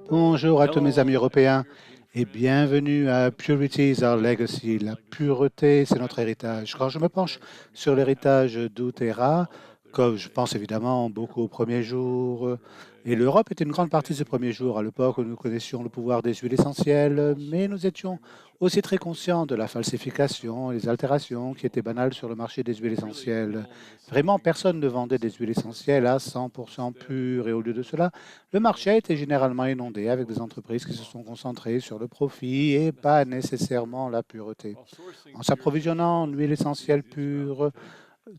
Bonjour à tous mes amis Hello. européens et bienvenue à Purity is our legacy. La pureté, c'est notre héritage. Quand je me penche sur l'héritage d'Outerra, comme je pense évidemment beaucoup aux premiers jours, et l'Europe était une grande partie de ces premiers jours, à l'époque où nous connaissions le pouvoir des huiles essentielles, mais nous étions aussi très conscients de la falsification et des altérations qui étaient banales sur le marché des huiles essentielles. Vraiment, personne ne vendait des huiles essentielles à 100% pures et au lieu de cela, le marché a été généralement inondé avec des entreprises qui se sont concentrées sur le profit et pas nécessairement la pureté. En s'approvisionnant en huile essentielle pure,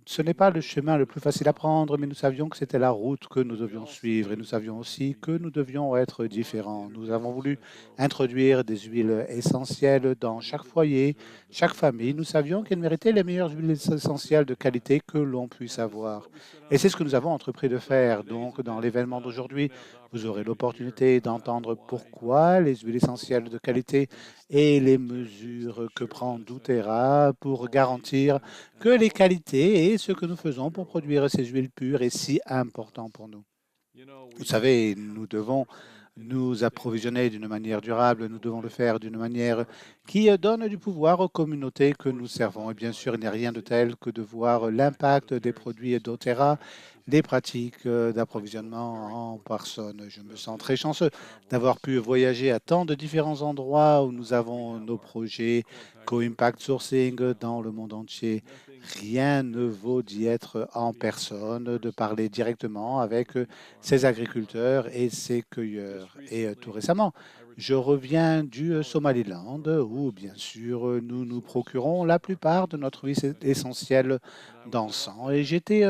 ce n'est pas le chemin le plus facile à prendre, mais nous savions que c'était la route que nous devions suivre et nous savions aussi que nous devions être différents. Nous avons voulu introduire des huiles essentielles dans chaque foyer, chaque famille. Nous savions qu'elles méritaient les meilleures huiles essentielles de qualité que l'on puisse avoir. Et c'est ce que nous avons entrepris de faire. Donc, dans l'événement d'aujourd'hui, vous aurez l'opportunité d'entendre pourquoi les huiles essentielles de qualité et les mesures que prend doTERRA pour garantir que les qualités et ce que nous faisons pour produire ces huiles pures est si important pour nous. Vous savez, nous devons nous approvisionner d'une manière durable, nous devons le faire d'une manière qui donne du pouvoir aux communautés que nous servons. Et bien sûr, il n'y a rien de tel que de voir l'impact des produits doTERRA, des pratiques d'approvisionnement en personne. Je me sens très chanceux d'avoir pu voyager à tant de différents endroits où nous avons nos projets Co-Impact Sourcing dans le monde entier. Rien ne vaut d'y être en personne, de parler directement avec ces agriculteurs et ces cueilleurs. Et tout récemment, je reviens du Somaliland où, bien sûr, nous nous procurons la plupart de notre huile essentielle d'encens. Et j'étais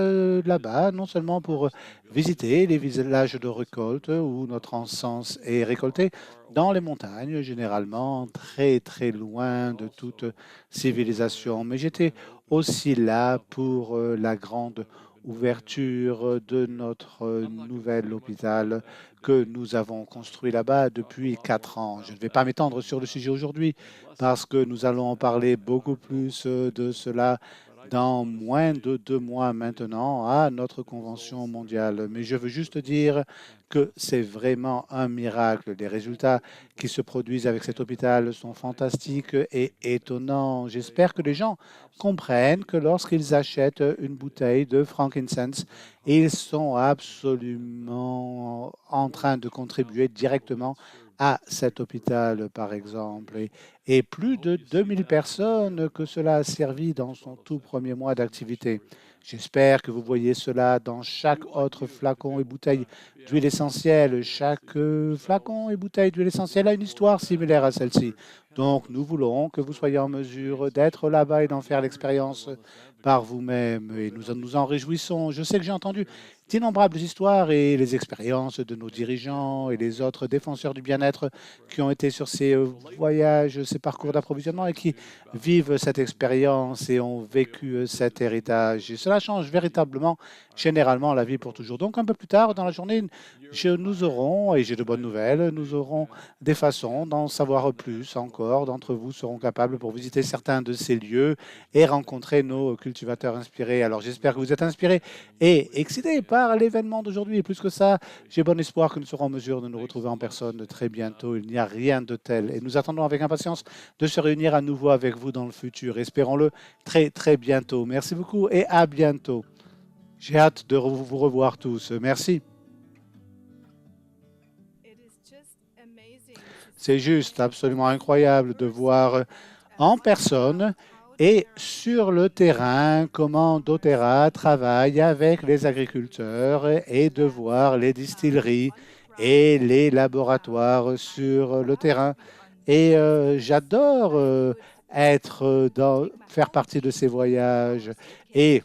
là-bas non seulement pour visiter les villages de récolte où notre encens est récolté dans les montagnes, généralement très très loin de toute civilisation, mais j'étais aussi là pour la grande ouverture de notre nouvel hôpital que nous avons construit là-bas depuis 4 ans. Je ne vais pas m'étendre sur le sujet aujourd'hui parce que nous allons en parler beaucoup plus de cela dans moins de 2 mois maintenant à notre convention mondiale. Mais je veux juste dire que c'est vraiment un miracle. Les résultats qui se produisent avec cet hôpital sont fantastiques et étonnants. J'espère que les gens comprennent que lorsqu'ils achètent une bouteille de frankincense, ils sont absolument en train de contribuer directement à cet hôpital, par exemple. Et plus de 2000 personnes que cela a servi dans son tout premier mois d'activité. J'espère que vous voyez cela dans chaque autre flacon et bouteille d'huile essentielle. Chaque flacon et bouteille d'huile essentielle a une histoire similaire à celle-ci. Donc, nous voulons que vous soyez en mesure d'être là-bas et d'en faire l'expérience par vous-même. Et nous nous en réjouissons. Je sais que j'ai entendu d'innombrables histoires et les expériences de nos dirigeants et les autres défenseurs du bien-être qui ont été sur ces voyages, ces parcours d'approvisionnement et qui vivent cette expérience et ont vécu cet héritage. Et cela change véritablement, généralement, la vie pour toujours. Donc, un peu plus tard dans la journée, nous aurons, et j'ai de bonnes nouvelles, nous aurons des façons d'en savoir plus encore. D'entre vous seront capables pour visiter certains de ces lieux et rencontrer nos cultivateurs inspirés. Alors, j'espère que vous êtes inspirés et excités par l'événement d'aujourd'hui. Et plus que ça, j'ai bon espoir que nous serons en mesure de nous retrouver en personne très bientôt. Il n'y a rien de tel. Et nous attendons avec impatience de se réunir à nouveau avec vous dans le futur. Espérons-le très, très bientôt. Merci beaucoup et à bientôt. J'ai hâte de vous revoir tous. Merci. C'est juste absolument incroyable de voir en personne et sur le terrain comment doTERRA travaille avec les agriculteurs et de voir les distilleries et les laboratoires sur le terrain. Et j'adore faire partie de ces voyages. Et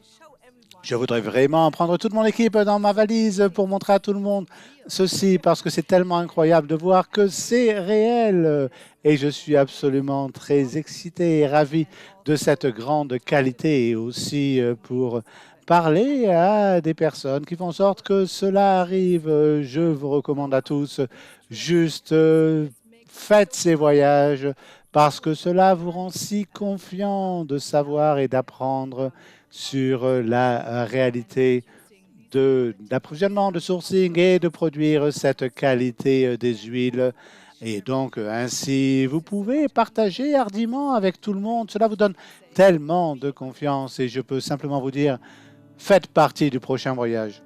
je voudrais vraiment prendre toute mon équipe dans ma valise pour montrer à tout le monde ceci parce que c'est tellement incroyable de voir que c'est réel. Et je suis absolument très excité et ravi de cette grande qualité et aussi pour parler à des personnes qui font en sorte que cela arrive. Je vous recommande à tous juste faites ces voyages parce que cela vous rend si confiant de savoir et d'apprendre sur la réalité d'approvisionnement, de sourcing et de produire cette qualité des huiles. Et donc, ainsi, vous pouvez partager hardiment avec tout le monde. Cela vous donne tellement de confiance et je peux simplement vous dire, faites partie du prochain voyage.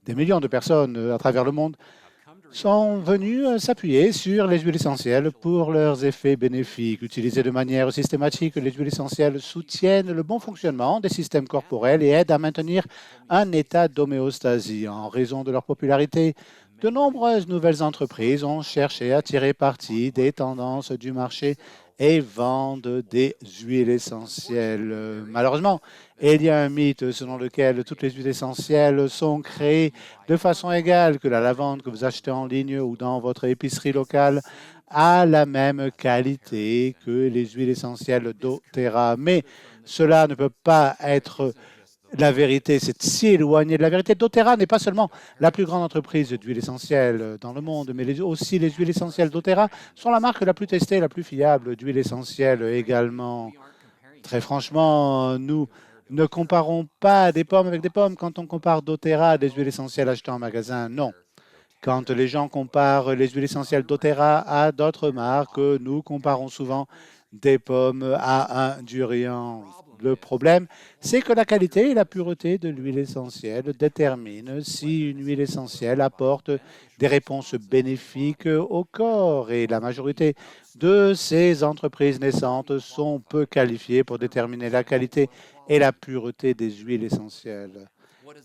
Des millions de personnes à travers le monde sont venus s'appuyer sur les huiles essentielles pour leurs effets bénéfiques. Utilisées de manière systématique, les huiles essentielles soutiennent le bon fonctionnement des systèmes corporels et aident à maintenir un état d'homéostasie. En raison de leur popularité, de nombreuses nouvelles entreprises ont cherché à tirer parti des tendances du marché et vendent des huiles essentielles. Malheureusement, il y a un mythe selon lequel toutes les huiles essentielles sont créées de façon égale, que la lavande que vous achetez en ligne ou dans votre épicerie locale a la même qualité que les huiles essentielles doTERRA. Mais cela ne peut pas être la vérité, c'est si éloigné de la vérité. doTERRA n'est pas seulement la plus grande entreprise d'huile essentielle dans le monde, mais aussi les huiles essentielles doTERRA sont la marque la plus testée, la plus fiable d'huile essentielle également. Très franchement, nous ne comparons pas des pommes avec des pommes. Quand on compare doTERRA à des huiles essentielles achetées en magasin, non. Quand les gens comparent les huiles essentielles doTERRA à d'autres marques, nous comparons souvent des pommes à un durian. Le problème, c'est que la qualité et la pureté de l'huile essentielle déterminent si une huile essentielle apporte des réponses bénéfiques au corps. Et la majorité de ces entreprises naissantes sont peu qualifiées pour déterminer la qualité et la pureté des huiles essentielles.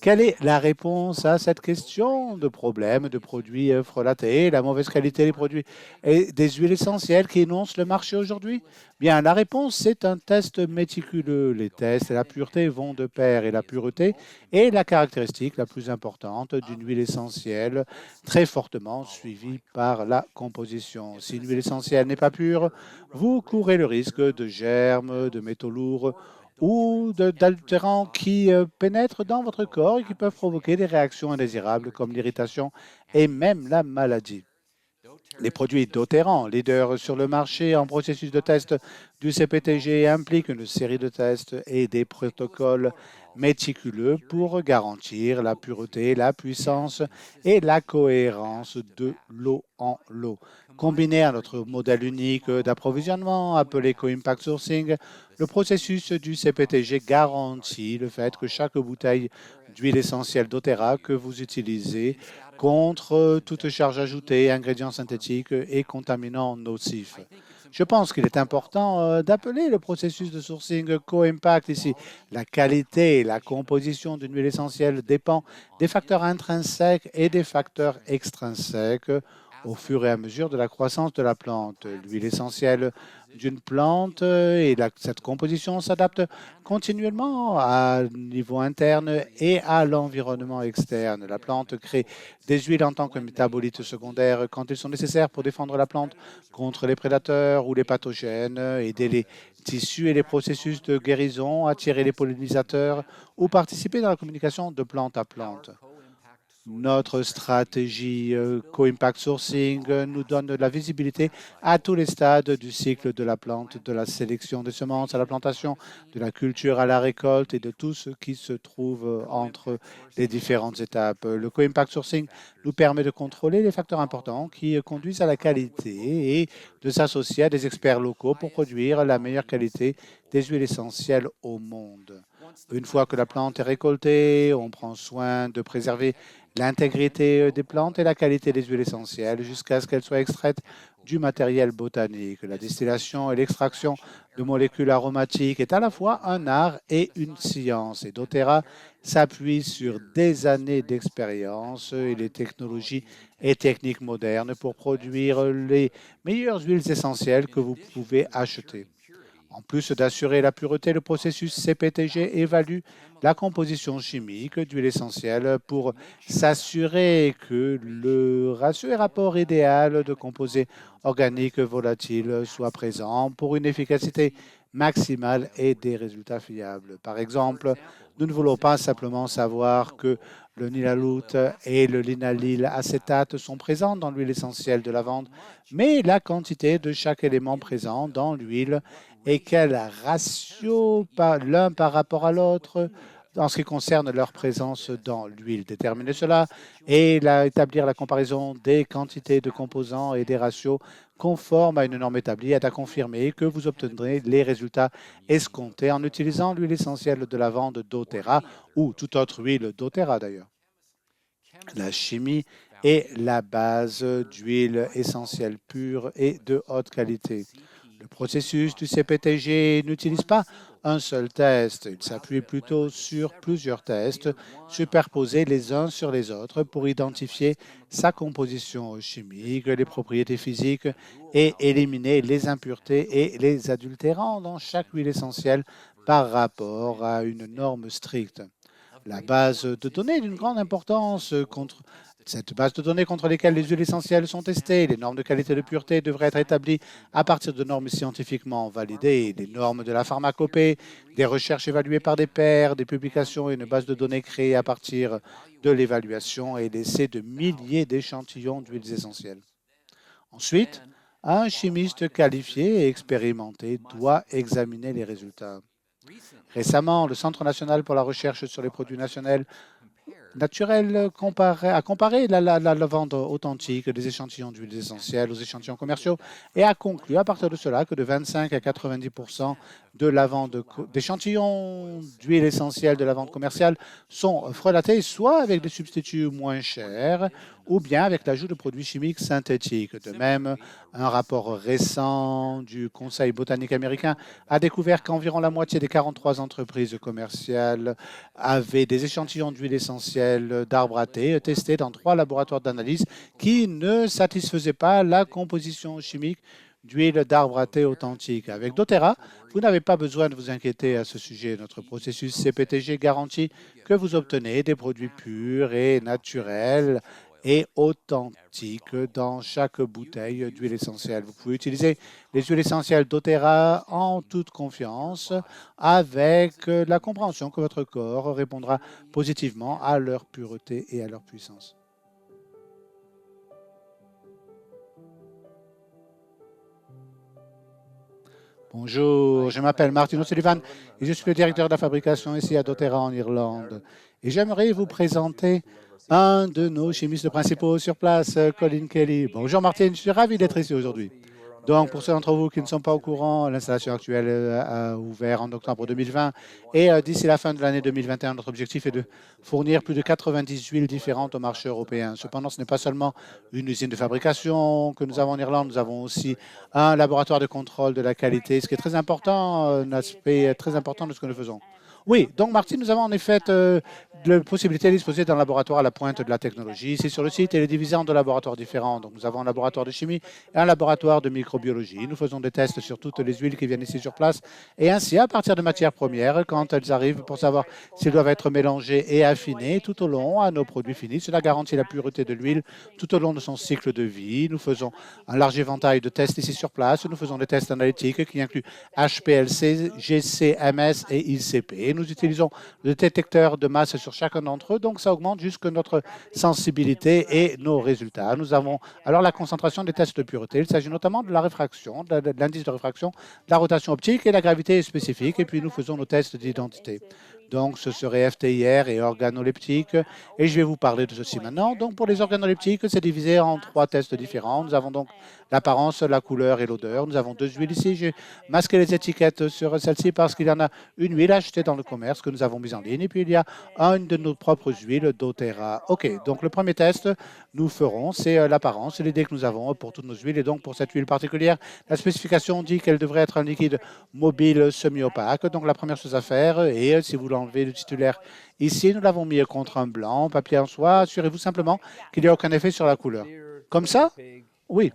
Quelle est la réponse à cette question de problème de produits frelatés, la mauvaise qualité des produits et des huiles essentielles qui énoncent le marché aujourd'hui? Bien, la réponse, c'est un test méticuleux. Les tests et la pureté vont de pair et la pureté est la caractéristique la plus importante d'une huile essentielle, très fortement suivie par la composition. Si une huile essentielle n'est pas pure, vous courez le risque de germes, de métaux lourds ou d'altérants qui pénètrent dans votre corps et qui peuvent provoquer des réactions indésirables comme l'irritation et même la maladie. Les produits doTERRA, leaders sur le marché en processus de test du CPTG, impliquent une série de tests et des protocoles méticuleux pour garantir la pureté, la puissance et la cohérence de l'eau en l'eau. Combiné à notre modèle unique d'approvisionnement appelé Co-Impact Sourcing, le processus du CPTG garantit le fait que chaque bouteille d'huile essentielle doTERRA que vous utilisez contre toute charge ajoutée, ingrédients synthétiques et contaminants nocifs. Je pense qu'il est important d'appeler le processus de sourcing co-impact ici. La qualité et la composition d'une huile essentielle dépend des facteurs intrinsèques et des facteurs extrinsèques au fur et à mesure de la croissance de la plante. L'huile essentielle d'une plante et cette composition s'adapte continuellement à niveau interne et à l'environnement externe. La plante crée des huiles en tant que métabolites secondaires quand ils sont nécessaires pour défendre la plante contre les prédateurs ou les pathogènes, aider les tissus et les processus de guérison, attirer les pollinisateurs ou participer dans la communication de plante à plante. Notre stratégie Co-Impact Sourcing nous donne de la visibilité à tous les stades du cycle de la plante, de la sélection des semences à la plantation, de la culture à la récolte et de tout ce qui se trouve entre les différentes étapes. Le Co-Impact Sourcing nous permet de contrôler les facteurs importants qui conduisent à la qualité et de s'associer à des experts locaux pour produire la meilleure qualité des huiles essentielles au monde. Une fois que la plante est récoltée, on prend soin de préserver l'intégrité des plantes et la qualité des huiles essentielles jusqu'à ce qu'elles soient extraites du matériel botanique. La distillation et l'extraction de molécules aromatiques est à la fois un art et une science. Et doTERRA s'appuie sur des années d'expérience et les technologies et techniques modernes pour produire les meilleures huiles essentielles que vous pouvez acheter. En plus d'assurer la pureté, le processus CPTG évalue la composition chimique d'huile essentielle pour s'assurer que le ratio et rapport idéal de composés organiques volatiles soit présent pour une efficacité maximale et des résultats fiables. Par exemple, nous ne voulons pas simplement savoir que Le nylaloute et le linalyle acétate sont présents dans l'huile essentielle de lavande, mais la quantité de chaque élément présent dans l'huile et quel ratio l'un par rapport à l'autre en ce qui concerne leur présence dans l'huile. Déterminer cela et établir la comparaison des quantités de composants et des ratios conformes à une norme établie est à confirmer que vous obtiendrez les résultats escomptés en utilisant l'huile essentielle de lavande doTERRA ou toute autre huile doTERRA d'ailleurs. La chimie est la base d'huile essentielle pure et de haute qualité. Le processus du CPTG n'utilise pas un seul test, il s'appuie plutôt sur plusieurs tests superposés les uns sur les autres pour identifier sa composition chimique, les propriétés physiques et éliminer les impuretés et les adultérants dans chaque huile essentielle par rapport à une norme stricte. La base de données d'une grande importance cette base de données contre lesquelles les huiles essentielles sont testées. Les normes de qualité de pureté devraient être établies à partir de normes scientifiquement validées. Les normes de la pharmacopée, des recherches évaluées par des pairs, des publications et une base de données créée à partir de l'évaluation et l'essai de milliers d'échantillons d'huiles essentielles. Ensuite, un chimiste qualifié et expérimenté doit examiner les résultats. Récemment, le Centre national pour la recherche sur les produits naturels a comparé la lavande authentique des échantillons d'huiles essentielles aux échantillons commerciaux et a conclu à partir de cela que de 25 à 90 d'échantillons d'huile essentielle de lavande commerciale sont frelatés soit avec des substituts moins chers ou bien avec l'ajout de produits chimiques synthétiques. De même, un rapport récent du Conseil botanique américain a découvert qu'environ la moitié des 43 entreprises commerciales avaient des échantillons d'huile essentielle d'arbres à thé testés dans 3 laboratoires d'analyse qui ne satisfaisaient pas la composition chimique d'huile d'arbre à thé authentique. Avec doTERRA, vous n'avez pas besoin de vous inquiéter à ce sujet. Notre processus CPTG garantit que vous obtenez des produits purs et naturels et authentiques dans chaque bouteille d'huile essentielle. Vous pouvez utiliser les huiles essentielles doTERRA en toute confiance avec la compréhension que votre corps répondra positivement à leur pureté et à leur puissance. Bonjour, je m'appelle Martin O'Sullivan et je suis le directeur de la fabrication ici à doTERRA en Irlande. Et j'aimerais vous présenter un de nos chimistes principaux sur place, Colin Kelly. Bonjour Martin, je suis ravi d'être ici aujourd'hui. Donc, pour ceux d'entre vous qui ne sont pas au courant, l'installation actuelle a ouvert en octobre 2020 et d'ici la fin de l'année 2021, notre objectif est de fournir plus de 90 huiles différentes au marché européen. Cependant, ce n'est pas seulement une usine de fabrication que nous avons en Irlande, nous avons aussi un laboratoire de contrôle de la qualité, ce qui est très important, un aspect très important de ce que nous faisons. Oui, donc Martine, nous avons en effet la possibilité de disposer d'un laboratoire à la pointe de la technologie. Ici sur le site, il est divisé en 2 laboratoires différents. Donc nous avons un laboratoire de chimie et un laboratoire de microbiologie. Nous faisons des tests sur toutes les huiles qui viennent ici sur place et ainsi à partir de matières premières, quand elles arrivent pour savoir s'ils doivent être mélangés et affinés tout au long à nos produits finis. Cela garantit la pureté de l'huile tout au long de son cycle de vie. Nous faisons un large éventail de tests ici sur place. Nous faisons des tests analytiques qui incluent HPLC, GC-MS et ICP. Nous utilisons le détecteur de masse sur chacun d'entre eux, donc ça augmente jusque notre sensibilité et nos résultats. Nous avons alors la concentration des tests de pureté. Il s'agit notamment de la réfraction, de l'indice de réfraction, de la rotation optique et la gravité spécifique. Et puis nous faisons nos tests d'identité. Donc, ce serait FTIR et organoleptique. Et je vais vous parler de ceci maintenant. Donc, pour les organoleptiques, c'est divisé en 3 tests différents. Nous avons donc l'apparence, la couleur et l'odeur. Nous avons 2 huiles ici. J'ai masqué les étiquettes sur celle-ci parce qu'il y en a une huile achetée dans le commerce que nous avons mise en ligne. Et puis, il y a une de nos propres huiles doTERRA. OK, donc le premier test, nous ferons, c'est l'apparence, c'est l'idée que nous avons pour toutes nos huiles. Et donc, pour cette huile particulière, la spécification dit qu'elle devrait être un liquide mobile semi-opaque. Donc, la première chose à faire, et si vous l'enlevez le titulaire ici, nous l'avons mis contre un blanc, papier en soie. Assurez-vous simplement qu'il n'y a aucun effet sur la couleur. Comme ça? Oui.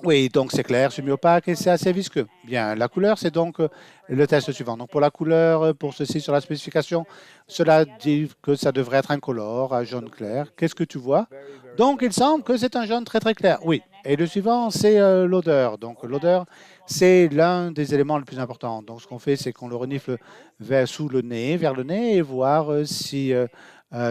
Oui, donc c'est clair, semi-opaque et c'est assez visqueux. Bien, la couleur, c'est donc le test suivant. Donc pour la couleur, pour ceci sur la spécification, cela dit que ça devrait être incolore, à jaune clair. Qu'est-ce que tu vois? Donc il semble que c'est un jaune très très clair. Oui. Et le suivant, c'est l'odeur. Donc l'odeur, c'est l'un des éléments les plus importants. Donc ce qu'on fait, c'est qu'on le renifle sous le nez, vers le nez, et voir si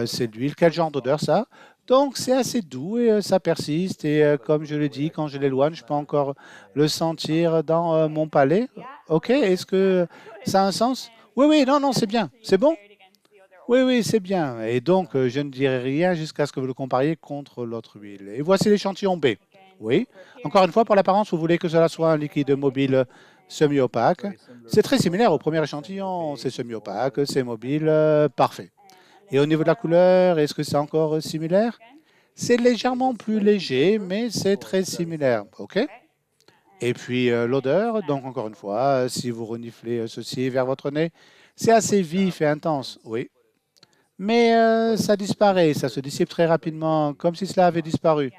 C'est de l'huile. Quel genre d'odeur ça? Donc c'est assez doux et ça persiste. Et comme je l'ai dit, quand je l'éloigne, je peux encore le sentir dans mon palais. OK, est-ce que ça a un sens? Oui, oui, non, non, c'est bien. C'est bon? Oui, oui, c'est bien. Et donc, je ne dirai rien jusqu'à ce que vous le compariez contre l'autre huile. Et voici l'échantillon B. Oui. Encore une fois, pour l'apparence, vous voulez que cela soit un liquide mobile semi-opaque. C'est très similaire au premier échantillon. C'est semi-opaque, c'est mobile, parfait. Et au niveau de la couleur, est-ce que c'est encore similaire? C'est légèrement plus léger, mais c'est très similaire. OK? Et puis l'odeur, donc encore une fois, si vous reniflez ceci vers votre nez, c'est assez vif et intense. Oui. Mais ça disparaît, ça se dissipe très rapidement, comme si cela avait disparu.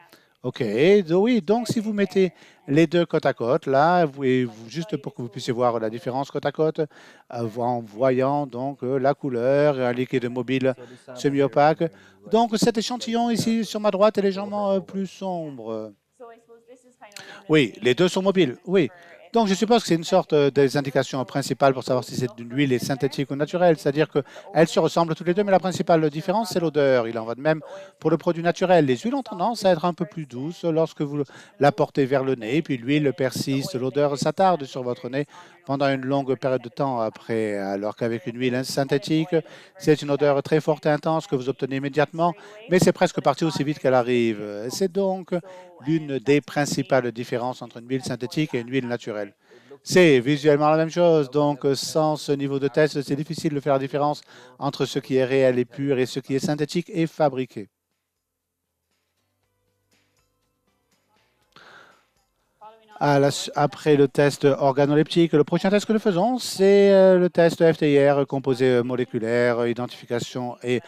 OK, oui, donc si vous mettez les deux côte à côte, là, juste pour que vous puissiez voir la différence côte à côte, en voyant donc la couleur, un liquide mobile semi-opaque. Donc cet échantillon ici sur ma droite est légèrement plus sombre. Oui, les deux sont mobiles, oui. Donc, je suppose que c'est une sorte des indications principales pour savoir si c'est une huile est synthétique ou naturelle. C'est-à-dire qu'elles se ressemblent toutes les deux, mais la principale différence, c'est l'odeur. Il en va de même pour le produit naturel. Les huiles ont tendance à être un peu plus douces lorsque vous la portez vers le nez, puis l'huile persiste, l'odeur s'attarde sur votre nez pendant une longue période de temps après. Alors qu'avec une huile synthétique, c'est une odeur très forte et intense que vous obtenez immédiatement, mais c'est presque parti aussi vite qu'elle arrive. C'est donc l'une des principales différences entre une huile synthétique et une huile naturelle. C'est visuellement la même chose, donc sans ce niveau de test, c'est difficile de faire la différence entre ce qui est réel et pur et ce qui est synthétique et fabriqué. Après le test organoleptique, le prochain test que nous faisons, c'est le test FTIR, composé moléculaire, identification et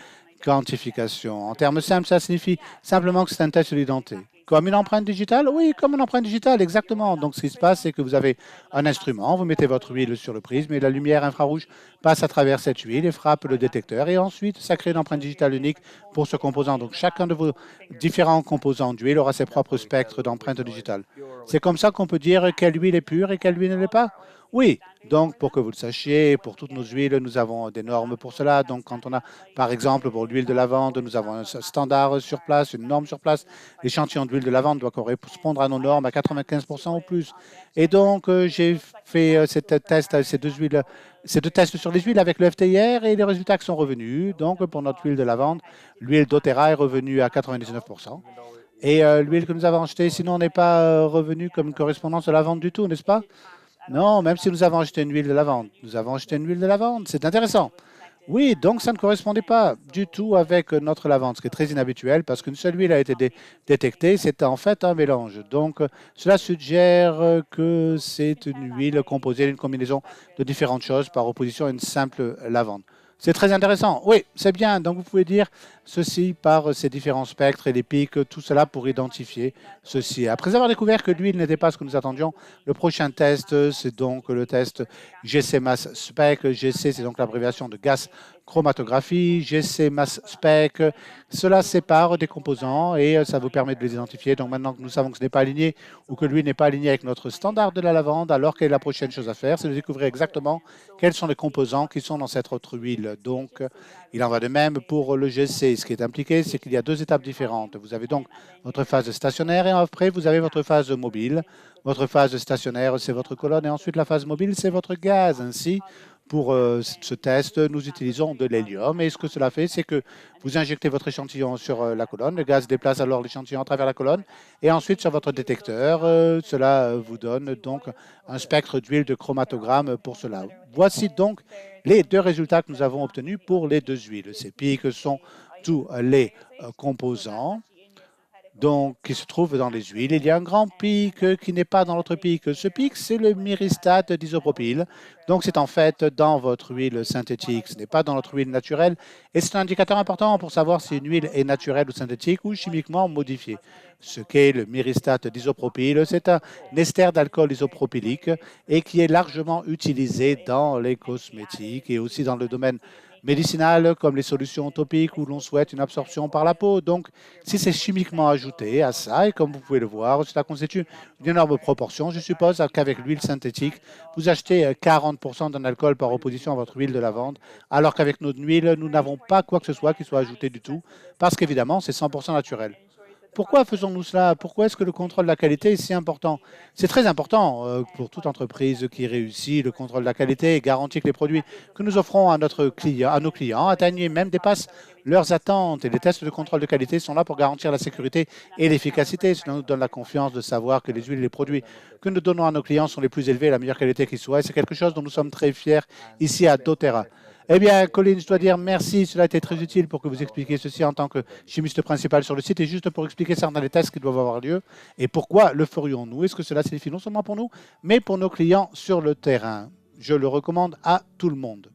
quantification. En termes simples, ça signifie simplement que c'est un test d'identité. Comme une empreinte digitale? Oui, comme une empreinte digitale, exactement. Donc, ce qui se passe, c'est que vous avez un instrument, vous mettez votre huile sur le prisme et la lumière infrarouge passe à travers cette huile et frappe le détecteur. Et ensuite, ça crée une empreinte digitale unique pour ce composant. Donc, chacun de vos différents composants d'huile aura ses propres spectres d'empreinte digitale. C'est comme ça qu'on peut dire quelle huile est pure et quelle huile ne l'est pas? Oui, donc pour que vous le sachiez, pour toutes nos huiles, nous avons des normes pour cela. Donc quand on a, par exemple, pour l'huile de lavande, nous avons un standard sur place, une norme sur place. L'échantillon d'huile de lavande doit correspondre à nos normes à 95% ou plus. Et donc, j'ai fait ces deux tests sur les huiles avec le FTIR et les résultats qui sont revenus. Donc, pour notre huile de lavande, l'huile doTERRA est revenue à 99%. Et l'huile que nous avons achetée, sinon, n'est pas revenue comme une correspondance de la vente du tout, n'est-ce pas? Non, même si nous avons acheté une huile de lavande. Nous avons acheté une huile de lavande. C'est intéressant. Oui, donc ça ne correspondait pas du tout avec notre lavande, ce qui est très inhabituel parce qu'une seule huile a été détectée. C'est en fait un mélange. Donc, cela suggère que c'est une huile composée d'une combinaison de différentes choses par opposition à une simple lavande. C'est très intéressant. Oui, c'est bien. Donc, vous pouvez dire ceci par ces différents spectres et les pics, tout cela pour identifier ceci. Après avoir découvert que l'huile n'était pas ce que nous attendions, le prochain test, c'est donc le test GC Mass Spec. GC, c'est donc l'abréviation de gas chromatographie. GC Mass Spec, cela sépare des composants et ça vous permet de les identifier. Donc maintenant que nous savons que ce n'est pas aligné ou que l'huile n'est pas alignée avec notre standard de la lavande, alors quelle est la prochaine chose à faire? C'est de découvrir exactement quels sont les composants qui sont dans cette autre huile. Donc, il en va de même pour le GC. Ce qui est impliqué, c'est qu'il y a deux étapes différentes. Vous avez donc votre phase stationnaire et après, vous avez votre phase mobile. Votre phase stationnaire, c'est votre colonne et ensuite la phase mobile, c'est votre gaz. Ainsi, pour ce test, nous utilisons de l'hélium et ce que cela fait, c'est que vous injectez votre échantillon sur la colonne, le gaz déplace alors l'échantillon à travers la colonne et ensuite sur votre détecteur, cela vous donne donc un spectre d'huile de chromatogramme pour cela. Voici donc les deux résultats que nous avons obtenus pour les deux huiles. Ces pics sont tous les composants donc, qui se trouvent dans les huiles. Il y a un grand pic qui n'est pas dans l'autre pic. Ce pic, c'est le myristate d'isopropyl. Donc, c'est en fait dans votre huile synthétique. Ce n'est pas dans notre huile naturelle. Et c'est un indicateur important pour savoir si une huile est naturelle ou synthétique ou chimiquement modifiée. Ce qu'est le myristate d'isopropyl, c'est un ester d'alcool isopropylique et qui est largement utilisé dans les cosmétiques et aussi dans le domaine médicinales comme les solutions topiques où l'on souhaite une absorption par la peau. Donc, si c'est chimiquement ajouté à ça, et comme vous pouvez le voir, cela constitue une énorme proportion. Je suppose qu'avec l'huile synthétique, vous achetez 40% d'un alcool par opposition à votre huile de lavande, alors qu'avec notre huile, nous n'avons pas quoi que ce soit qui soit ajouté du tout, parce qu'évidemment, c'est 100% naturel. Pourquoi faisons-nous cela? Pourquoi est-ce que le contrôle de la qualité est si important? C'est très important pour toute entreprise qui réussit le contrôle de la qualité et garantit que les produits que nous offrons à nos clients atteignent et même dépassent leurs attentes. Et les tests de contrôle de qualité sont là pour garantir la sécurité et l'efficacité. Cela nous donne la confiance de savoir que les huiles et les produits que nous donnons à nos clients sont les plus élevés et la meilleure qualité qui soit. Et c'est quelque chose dont nous sommes très fiers ici à doTERRA. Eh bien, Colin, je dois dire merci. Cela a été très utile pour que vous expliquiez ceci en tant que chimiste principal sur le site et juste pour expliquer certains des tests qui doivent avoir lieu et pourquoi le ferions-nous. Est-ce que cela signifie non seulement pour nous, mais pour nos clients sur le terrain? Je le recommande à tout le monde.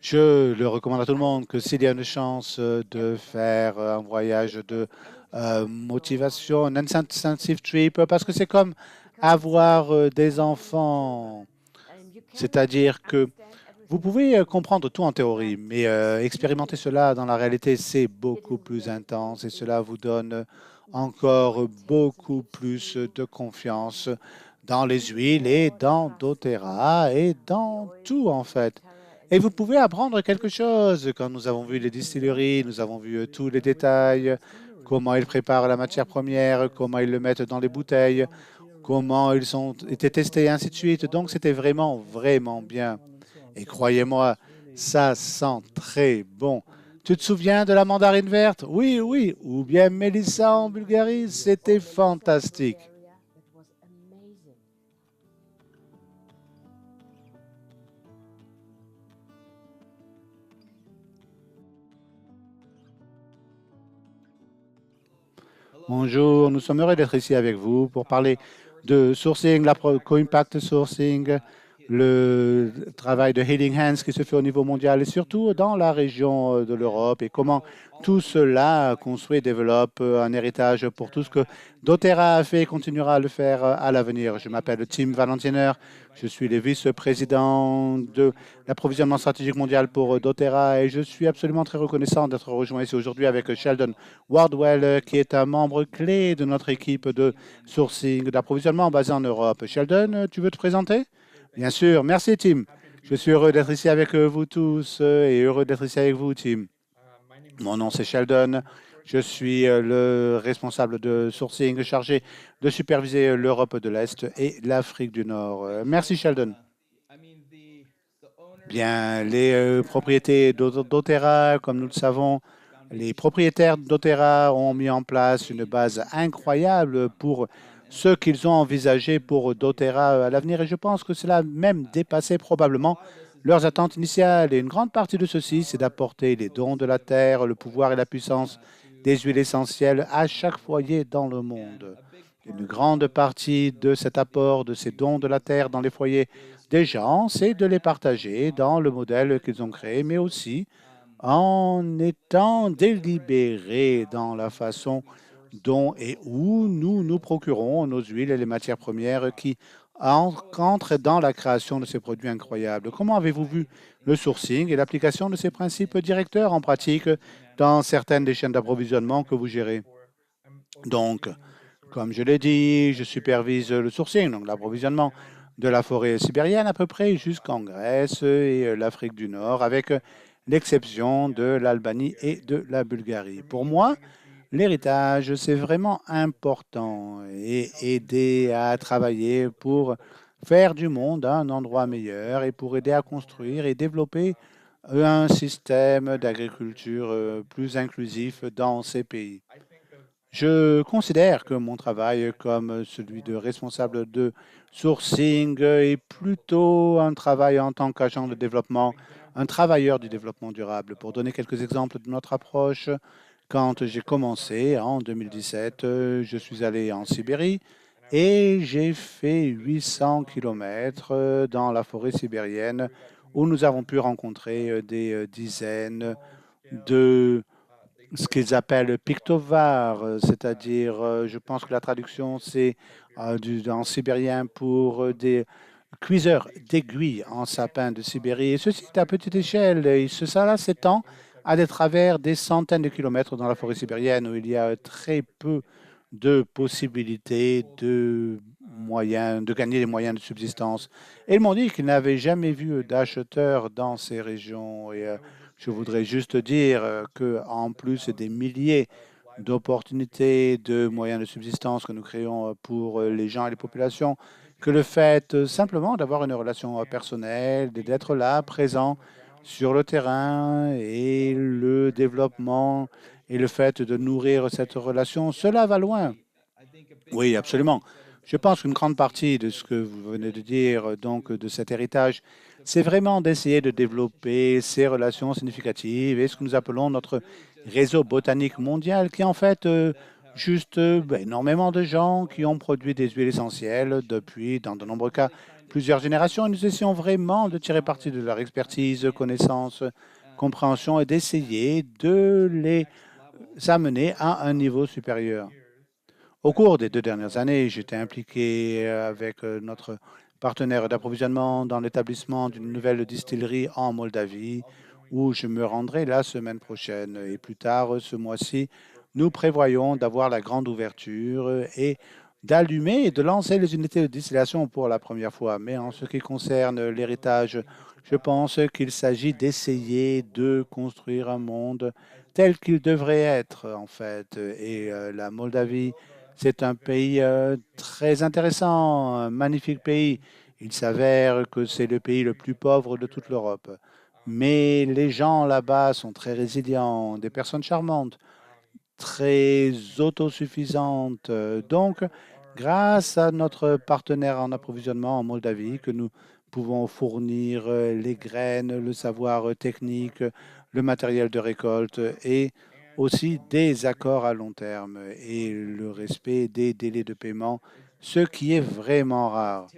Je le recommande à tout le monde que s'il y a une chance de faire un voyage de motivation, un incentive trip, parce que c'est comme avoir des enfants. C'est-à-dire que vous pouvez comprendre tout en théorie, mais expérimenter cela dans la réalité, c'est beaucoup plus intense et cela vous donne encore beaucoup plus de confiance dans les huiles et dans doTERRA et dans tout en fait. Et vous pouvez apprendre quelque chose. Quand nous avons vu les distilleries, nous avons vu tous les détails, comment ils préparent la matière première, comment ils le mettent dans les bouteilles, comment ils ont été testés, et ainsi de suite. Donc, c'était vraiment, vraiment bien. Et croyez-moi, ça sent très bon. Tu te souviens de la mandarine verte? Oui, oui. Ou bien Mélissa en Bulgarie, c'était fantastique. Bonjour, nous sommes heureux d'être ici avec vous pour parler de sourcing, la co-impact sourcing, le travail de Healing Hands qui se fait au niveau mondial et surtout dans la région de l'Europe et comment tout cela construit et développe un héritage pour tout ce que doTERRA a fait et continuera à le faire à l'avenir. Je m'appelle Tim Valentiner, je suis le vice-président de l'approvisionnement stratégique mondial pour doTERRA et je suis absolument très reconnaissant d'être rejoint ici aujourd'hui avec Sheldon Wardwell, qui est un membre clé de notre équipe de sourcing, d'approvisionnement basée en Europe. Sheldon, tu veux te présenter? Bien sûr. Merci, Tim. Je suis heureux d'être ici avec vous tous et heureux d'être ici avec vous, Tim. Mon nom, c'est Sheldon. Je suis le responsable de sourcing chargé de superviser l'Europe de l'Est et l'Afrique du Nord. Merci, Sheldon. Bien, les propriétés doTERRA, comme nous le savons, les propriétaires doTERRA ont mis en place une base incroyable pour ce qu'ils ont envisagé pour doTERRA à l'avenir et je pense que cela a même dépassé probablement leurs attentes initiales. Et une grande partie de ceci, c'est d'apporter les dons de la terre, le pouvoir et la puissance des huiles essentielles à chaque foyer dans le monde. Une grande partie de cet apport, de ces dons de la terre dans les foyers des gens, c'est de les partager dans le modèle qu'ils ont créé, mais aussi en étant délibérés dans la façon dont et où nous nous procurons nos huiles et les matières premières qui entrent dans la création de ces produits incroyables. Comment avez-vous vu le sourcing et l'application de ces principes directeurs en pratique dans certaines des chaînes d'approvisionnement que vous gérez? Donc, comme je l'ai dit, je supervise le sourcing, donc l'approvisionnement de la forêt sibérienne à peu près jusqu'en Grèce et l'Afrique du Nord, avec l'exception de l'Albanie et de la Bulgarie. Pour moi, l'héritage, c'est vraiment important et aider à travailler pour faire du monde un endroit meilleur et pour aider à construire et développer un système d'agriculture plus inclusif dans ces pays. Je considère que mon travail comme celui de responsable de sourcing est plutôt un travail en tant qu'agent de développement, un travailleur du développement durable. Pour donner quelques exemples de notre approche, quand j'ai commencé en 2017, je suis allé en Sibérie et j'ai fait 800 kilomètres dans la forêt sibérienne où nous avons pu rencontrer des dizaines de ce qu'ils appellent pictovars, c'est-à-dire, je pense que la traduction, c'est en sibérien pour cuiseurs d'aiguilles en sapin de Sibérie. Et ceci est à petite échelle. Et cela s'étend à des travers des centaines de kilomètres dans la forêt sibérienne où il y a très peu de possibilités de moyens, de gagner des moyens de subsistance. Et ils m'ont dit qu'ils n'avaient jamais vu d'acheteurs dans ces régions. Et je voudrais juste dire qu'en plus des milliers d'opportunités, de moyens de subsistance que nous créons pour les gens et les populations, que le fait simplement d'avoir une relation personnelle, d'être là, présent sur le terrain et le développement et le fait de nourrir cette relation, cela va loin. Oui, absolument. Je pense qu'une grande partie de ce que vous venez de dire, donc de cet héritage, c'est vraiment d'essayer de développer ces relations significatives et ce que nous appelons notre réseau botanique mondial, qui est en fait juste énormément de gens qui ont produit des huiles essentielles depuis, dans de nombreux cas, plusieurs générations. Et nous essayons vraiment de tirer parti de leur expertise, connaissance, compréhension et d'essayer de les amener à un niveau supérieur. Au cours des 2 dernières années, j'étais impliqué avec notre partenaire d'approvisionnement dans l'établissement d'une nouvelle distillerie en Moldavie, où je me rendrai la semaine prochaine. Et plus tard, ce mois-ci, nous prévoyons d'avoir la grande ouverture et d'allumer et de lancer les unités de distillation pour la première fois. Mais en ce qui concerne l'héritage, je pense qu'il s'agit d'essayer de construire un monde tel qu'il devrait être, en fait. Et la Moldavie, c'est un pays très intéressant, un magnifique pays. Il s'avère que c'est le pays le plus pauvre de toute l'Europe. Mais les gens là-bas sont très résilients, des personnes charmantes, très autosuffisantes. Donc, grâce à notre partenaire en approvisionnement en Moldavie, que nous pouvons fournir les graines, le savoir technique, le matériel de récolte et aussi des accords à long terme et le respect des délais de paiement, ce qui est vraiment rare.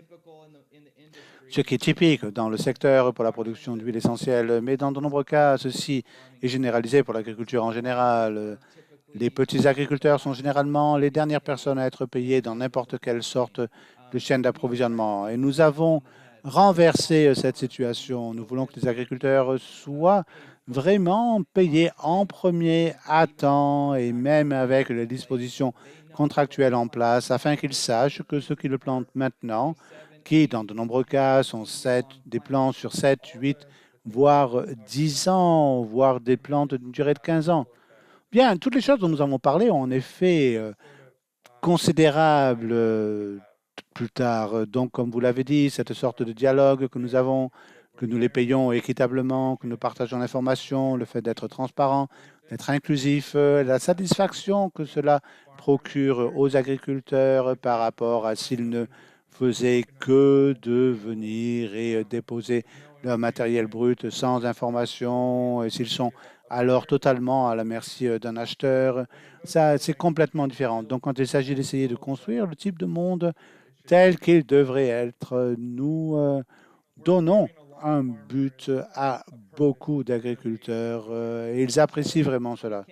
Ce qui est typique dans le secteur pour la production d'huile essentielle, mais dans de nombreux cas, ceci est généralisé pour l'agriculture en général. Les petits agriculteurs sont généralement les dernières personnes à être payées dans n'importe quelle sorte de chaîne d'approvisionnement. Et nous avons renversé cette situation. Nous voulons que les agriculteurs soient vraiment payés en premier à temps et même avec les dispositions contractuelles en place afin qu'ils sachent que ceux qui le plantent maintenant, qui dans de nombreux cas sont des plants sur 7, 8, voire 10 ans, voire des plantes d'une durée de 15 ans. Bien, toutes les choses dont nous avons parlé ont en effet considérables plus tard. Donc, comme vous l'avez dit, cette sorte de dialogue que nous avons, que nous les payons équitablement, que nous partageons l'information, le fait d'être transparent, d'être inclusif, la satisfaction que cela procure aux agriculteurs par rapport à s'ils ne faisaient que de venir et déposer leur matériel brut sans information, et s'ils sont alors totalement à la merci d'un acheteur. Ça, c'est complètement différent. Donc, quand il s'agit d'essayer de construire le type de monde tel qu'il devrait être, nous donnons un but à beaucoup d'agriculteurs et ils apprécient vraiment cela.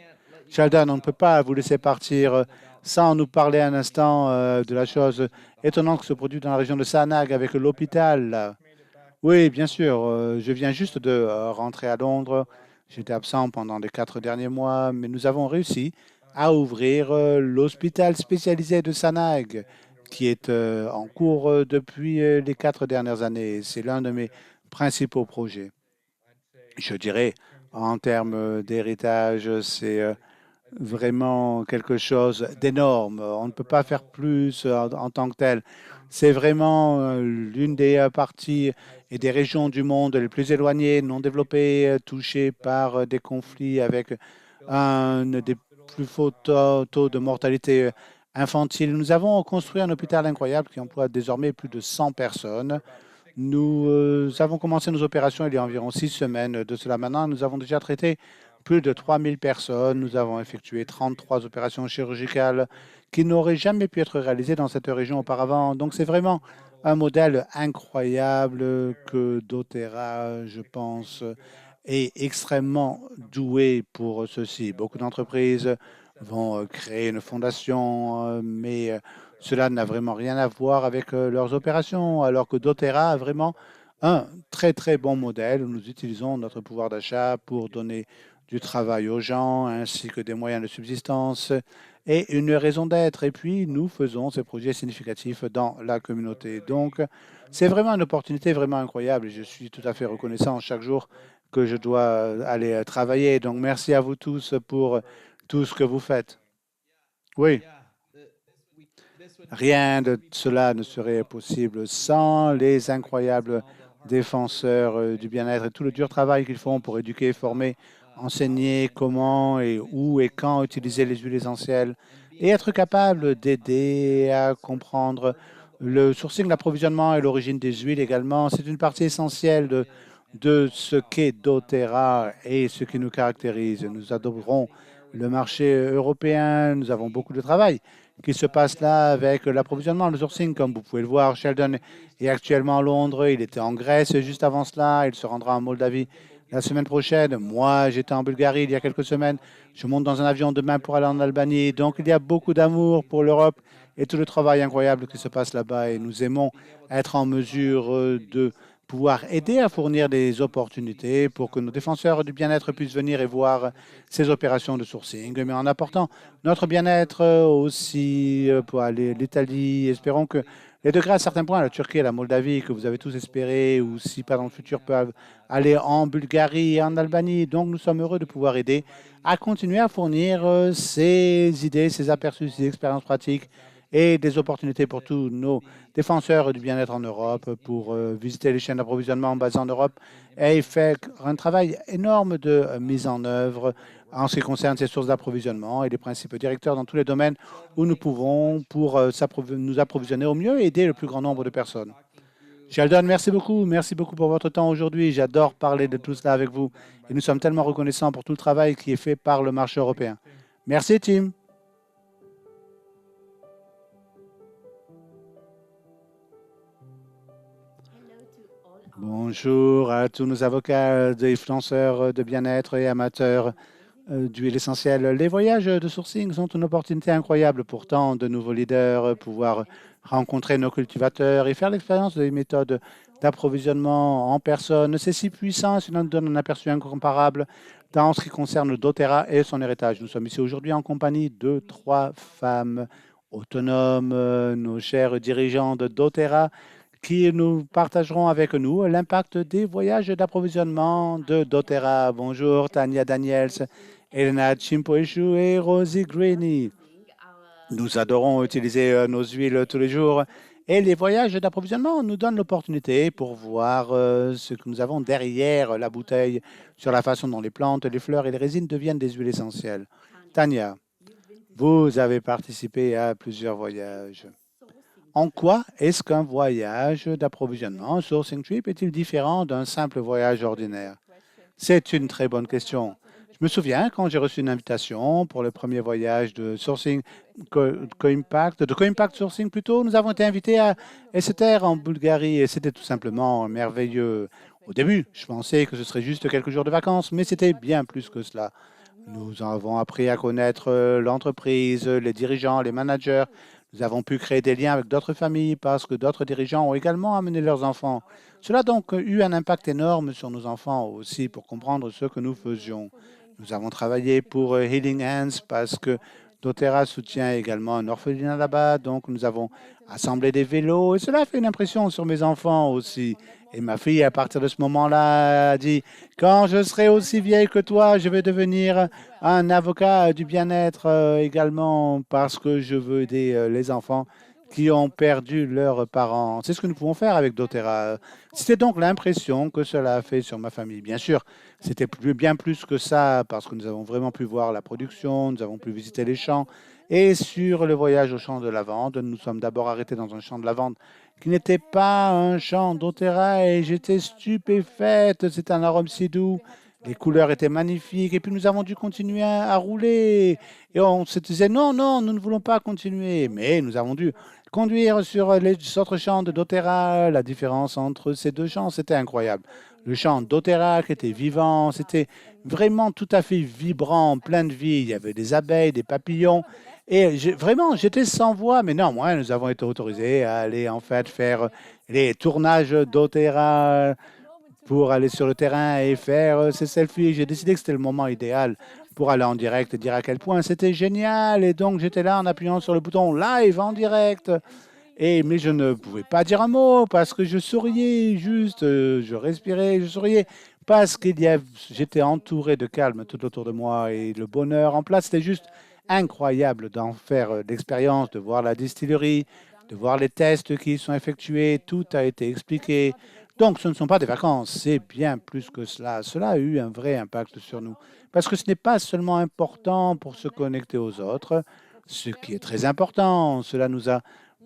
Sheldon, on ne peut pas vous laisser partir sans nous parler un instant de la chose étonnante qui se produit dans la région de Sanag avec l'hôpital, là. Oui, bien sûr. Je viens juste de rentrer à Londres. J'étais absent pendant les 4 derniers mois, mais nous avons réussi à ouvrir l'hôpital spécialisé de Sanag, qui est en cours depuis les 4 dernières années. C'est l'un de mes principaux projets. Je dirais, en termes d'héritage, c'est vraiment quelque chose d'énorme. On ne peut pas faire plus en tant que tel. C'est vraiment l'une des parties et des régions du monde les plus éloignées, non développées, touchées par des conflits avec un des plus faux taux de mortalité infantile. Nous avons construit un hôpital incroyable qui emploie désormais plus de 100 personnes. Nous avons commencé nos opérations il y a environ 6 semaines de cela maintenant. Nous avons déjà traité plus de 3000 personnes. Nous avons effectué 33 opérations chirurgicales qui n'auraient jamais pu être réalisées dans cette région auparavant. Donc, c'est vraiment un modèle incroyable que doTERRA, je pense, est extrêmement doué pour ceci. Beaucoup d'entreprises vont créer une fondation, mais Cela n'a vraiment rien à voir avec leurs opérations, alors que doTERRA a vraiment un très très bon modèle où nous utilisons notre pouvoir d'achat pour donner du travail aux gens, ainsi que des moyens de subsistance et une raison d'être. Et puis, nous faisons ces projets significatifs dans la communauté. Donc, c'est vraiment une opportunité vraiment incroyable et je suis tout à fait reconnaissant chaque jour que je dois aller travailler. Donc, merci à vous tous pour tout ce que vous faites. Oui. Rien de cela ne serait possible sans les incroyables défenseurs du bien-être et tout le dur travail qu'ils font pour éduquer, former, enseigner comment et où et quand utiliser les huiles essentielles et être capable d'aider à comprendre le sourcing, l'approvisionnement et l'origine des huiles également. C'est une partie essentielle de ce qu'est doTERRA et ce qui nous caractérise. Nous adorons le marché européen, nous avons beaucoup de travail qui se passe là avec l'approvisionnement, le sourcing, comme vous pouvez le voir. Sheldon est actuellement à Londres, il était en Grèce juste avant cela, il se rendra en Moldavie la semaine prochaine. Moi, j'étais en Bulgarie il y a quelques semaines. Je monte dans un avion demain pour aller en Albanie. Donc, il y a beaucoup d'amour pour l'Europe et tout le travail incroyable qui se passe là-bas. Et nous aimons être en mesure de pouvoir aider à fournir des opportunités pour que nos défenseurs du bien-être puissent venir et voir ces opérations de sourcing, mais en apportant notre bien-être aussi pour aller l'Italie. Espérons que les degrés à certains points, la Turquie et la Moldavie, que vous avez tous espéré, ou si pas dans le futur, peuvent aller en Bulgarie et en Albanie. Donc, nous sommes heureux de pouvoir aider à continuer à fournir ces idées, ces aperçus, ces expériences pratiques et des opportunités pour tous nos défenseurs du bien-être en Europe pour visiter les chaînes d'approvisionnement basées en Europe et faire un travail énorme de mise en œuvre en ce qui concerne ces sources d'approvisionnement et les principes directeurs dans tous les domaines où nous pouvons pour nous approvisionner au mieux et aider le plus grand nombre de personnes. Sheldon, merci beaucoup. Merci beaucoup pour votre temps aujourd'hui. J'adore parler de tout cela avec vous et nous sommes tellement reconnaissants pour tout le travail qui est fait par le marché européen. Merci, Tim. Bonjour à tous nos avocats, des influenceurs de bien-être et amateurs d'huile essentielle. Les voyages de sourcing sont une opportunité incroyable pour tant de nouveaux leaders, pouvoir rencontrer nos cultivateurs et faire l'expérience des méthodes d'approvisionnement en personne. C'est si puissant, cela nous donne un aperçu incomparable dans ce qui concerne le doTERRA et son héritage. Nous sommes ici aujourd'hui en compagnie de trois femmes autonomes, nos chers dirigeants de doTERRA, qui nous partageront avec nous l'impact des voyages d'approvisionnement de doTERRA. Bonjour, Tania Daniels, Elena Chimpoeshu et Rosie Greeny. Nous adorons utiliser nos huiles tous les jours et les voyages d'approvisionnement nous donnent l'opportunité pour voir ce que nous avons derrière la bouteille sur la façon dont les plantes, les fleurs et les résines deviennent des huiles essentielles. Tania, vous avez participé à plusieurs voyages. En quoi est-ce qu'un voyage d'approvisionnement, un sourcing trip, est-il différent d'un simple voyage ordinaire? C'est une très bonne question. Je me souviens quand j'ai reçu une invitation pour le premier voyage de sourcing Co-Impact, de Co-Impact Sourcing plutôt, nous avons été invités à Exeter en Bulgarie et c'était tout simplement merveilleux. Au début, je pensais que ce serait juste quelques jours de vacances, mais c'était bien plus que cela. Nous avons appris à connaître l'entreprise, les dirigeants, les managers. Nous avons pu créer des liens avec d'autres familles parce que d'autres dirigeants ont également amené leurs enfants. Cela a donc eu un impact énorme sur nos enfants aussi pour comprendre ce que nous faisions. Nous avons travaillé pour Healing Hands parce que doTERRA soutient également un orphelinat là-bas. Donc, nous avons assemblé des vélos et cela a fait une impression sur mes enfants aussi. Et ma fille, à partir de ce moment-là, a dit, quand je serai aussi vieille que toi, je vais devenir un avocat du bien-être également parce que je veux aider les enfants qui ont perdu leurs parents. C'est ce que nous pouvons faire avec doTERRA. C'était donc l'impression que cela a fait sur ma famille. Bien sûr, c'était bien plus que ça parce que nous avons vraiment pu voir la production, nous avons pu visiter les champs. Et sur le voyage au champ de lavande, nous sommes d'abord arrêtés dans un champ de lavande qui n'était pas un champ doTERRA et j'étais stupéfaite. C'est un arôme si doux. Les couleurs étaient magnifiques et puis nous avons dû continuer à rouler. Et on se disait non, non, nous ne voulons pas continuer. Mais nous avons dû conduire sur les autres champs de doTERRA. La différence entre ces deux champs, c'était incroyable. Le champ doTERRA qui était vivant, c'était vraiment tout à fait vibrant, plein de vie. Il y avait des abeilles, des papillons. Et vraiment, j'étais sans voix, mais néanmoins, nous avons été autorisés à aller en fait faire les tournages d'Otera pour aller sur le terrain et faire ces selfies. J'ai décidé que c'était le moment idéal pour aller en direct et dire à quel point c'était génial. Et donc, j'étais là en appuyant sur le bouton live en direct. Mais je ne pouvais pas dire un mot parce que je souriais juste, je respirais, je souriais parce j'étais entouré de calme tout autour de moi et le bonheur en place. C'était juste incroyable d'en faire l'expérience, de voir la distillerie, de voir les tests qui y sont effectués. Tout a été expliqué. Donc, ce ne sont pas des vacances, c'est bien plus que cela. Cela a eu un vrai impact sur nous parce que ce n'est pas seulement important pour se connecter aux autres, ce qui est très important. Cela nous a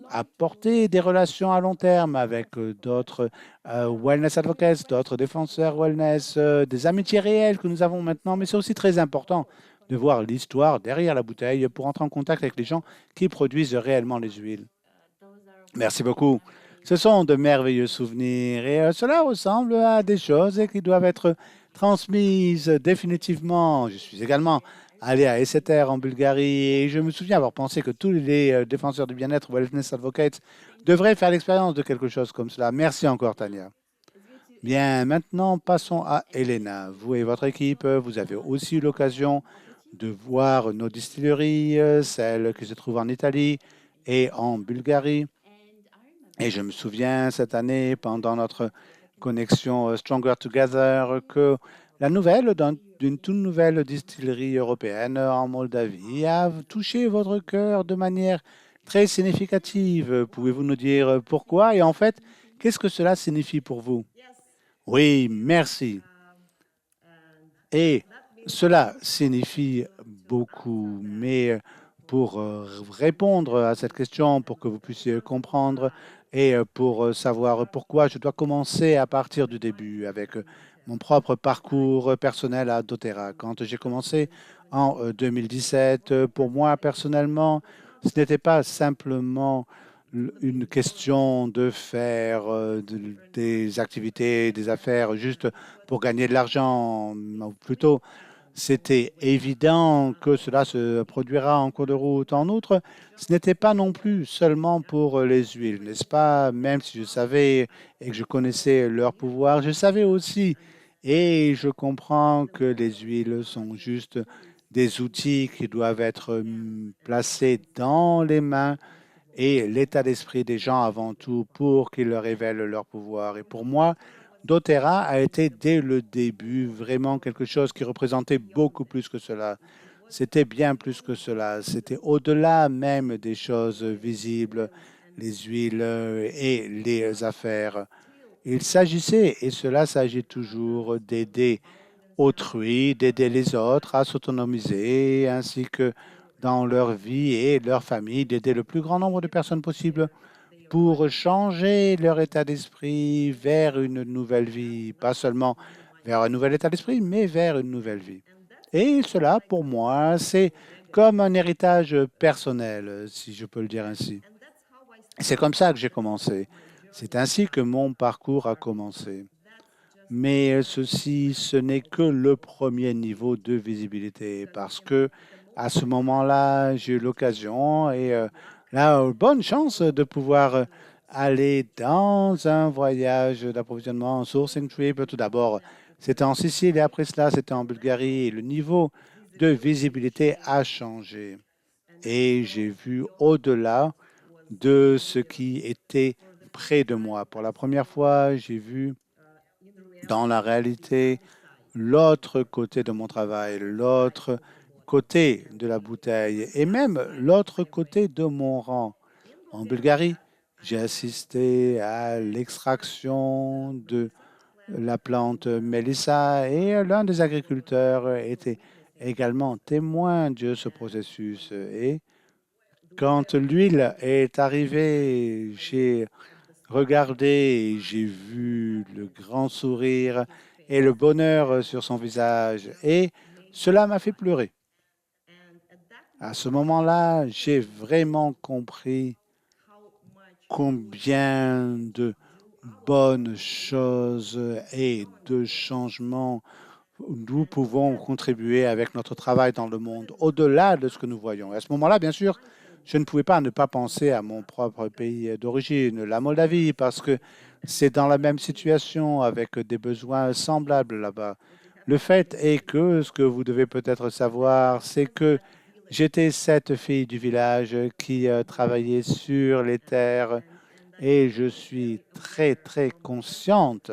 apporté des relations à long terme avec d'autres wellness advocates, d'autres défenseurs wellness, des amitiés réelles que nous avons maintenant. Mais c'est aussi très important de voir l'histoire derrière la bouteille pour entrer en contact avec les gens qui produisent réellement les huiles. Merci beaucoup. Ce sont de merveilleux souvenirs et cela ressemble à des choses qui doivent être transmises définitivement. Je suis également allé à Exeter en Bulgarie et je me souviens avoir pensé que tous les défenseurs du bien-être, wellness advocates, devraient faire l'expérience de quelque chose comme cela. Merci encore, Tania. Bien, maintenant passons à Elena. Vous et votre équipe, vous avez aussi eu l'occasion de voir nos distilleries, celles qui se trouvent en Italie et en Bulgarie. Et je me souviens cette année, pendant notre connexion Stronger Together, que la nouvelle d'une toute nouvelle distillerie européenne en Moldavie a touché votre cœur de manière très significative. Pouvez-vous nous dire pourquoi et en fait, qu'est-ce que cela signifie pour vous? Oui, merci. Et cela signifie beaucoup, mais pour répondre à cette question, pour que vous puissiez comprendre et pour savoir pourquoi, je dois commencer à partir du début avec mon propre parcours personnel à doTERRA. Quand j'ai commencé en 2017, pour moi personnellement, ce n'était pas simplement une question de faire des activités, des affaires juste pour gagner de l'argent. Plutôt, c'était évident que cela se produira en cours de route. En outre, ce n'était pas non plus seulement pour les huiles, n'est-ce pas? Même si je savais et que je connaissais leur pouvoir, je savais aussi, et je comprends que les huiles sont juste des outils qui doivent être placés dans les mains et l'état d'esprit des gens avant tout pour qu'ils leur révèlent leur pouvoir. Et pour moi, doTERRA a été dès le début vraiment quelque chose qui représentait beaucoup plus que cela. C'était bien plus que cela. C'était au-delà même des choses visibles, les huiles et les affaires. Il s'agissait, et cela s'agit toujours, d'aider autrui, d'aider les autres à s'autonomiser, ainsi que dans leur vie et leur famille, d'aider le plus grand nombre de personnes possible pour changer leur état d'esprit vers une nouvelle vie, pas seulement vers un nouvel état d'esprit, mais vers une nouvelle vie. Et cela, pour moi, c'est comme un héritage personnel, si je peux le dire ainsi. C'est comme ça que j'ai commencé. C'est ainsi que mon parcours a commencé. Mais ceci, ce n'est que le premier niveau de visibilité parce que à ce moment-là, j'ai eu l'occasion et la bonne chance de pouvoir aller dans un voyage d'approvisionnement en sourcing trip. Tout d'abord, c'était en Sicile et après cela, c'était en Bulgarie. Et le niveau de visibilité a changé et j'ai vu au-delà de ce qui était près de moi. Pour la première fois, j'ai vu dans la réalité l'autre côté de mon travail, l'autre côté de la bouteille et même l'autre côté de mon rang. En Bulgarie, j'ai assisté à l'extraction de la plante Mélissa et l'un des agriculteurs était également témoin de ce processus. Et quand l'huile est arrivée, j'ai regardé, j'ai vu le grand sourire et le bonheur sur son visage et cela m'a fait pleurer. À ce moment-là, j'ai vraiment compris combien de bonnes choses et de changements nous pouvons contribuer avec notre travail dans le monde au-delà de ce que nous voyons. Et à ce moment-là, bien sûr, je ne pouvais pas ne pas penser à mon propre pays d'origine, la Moldavie, parce que c'est dans la même situation avec des besoins semblables là-bas. Le fait est que ce que vous devez peut-être savoir, c'est que j'étais cette fille du village qui travaillait sur les terres et je suis très, très consciente,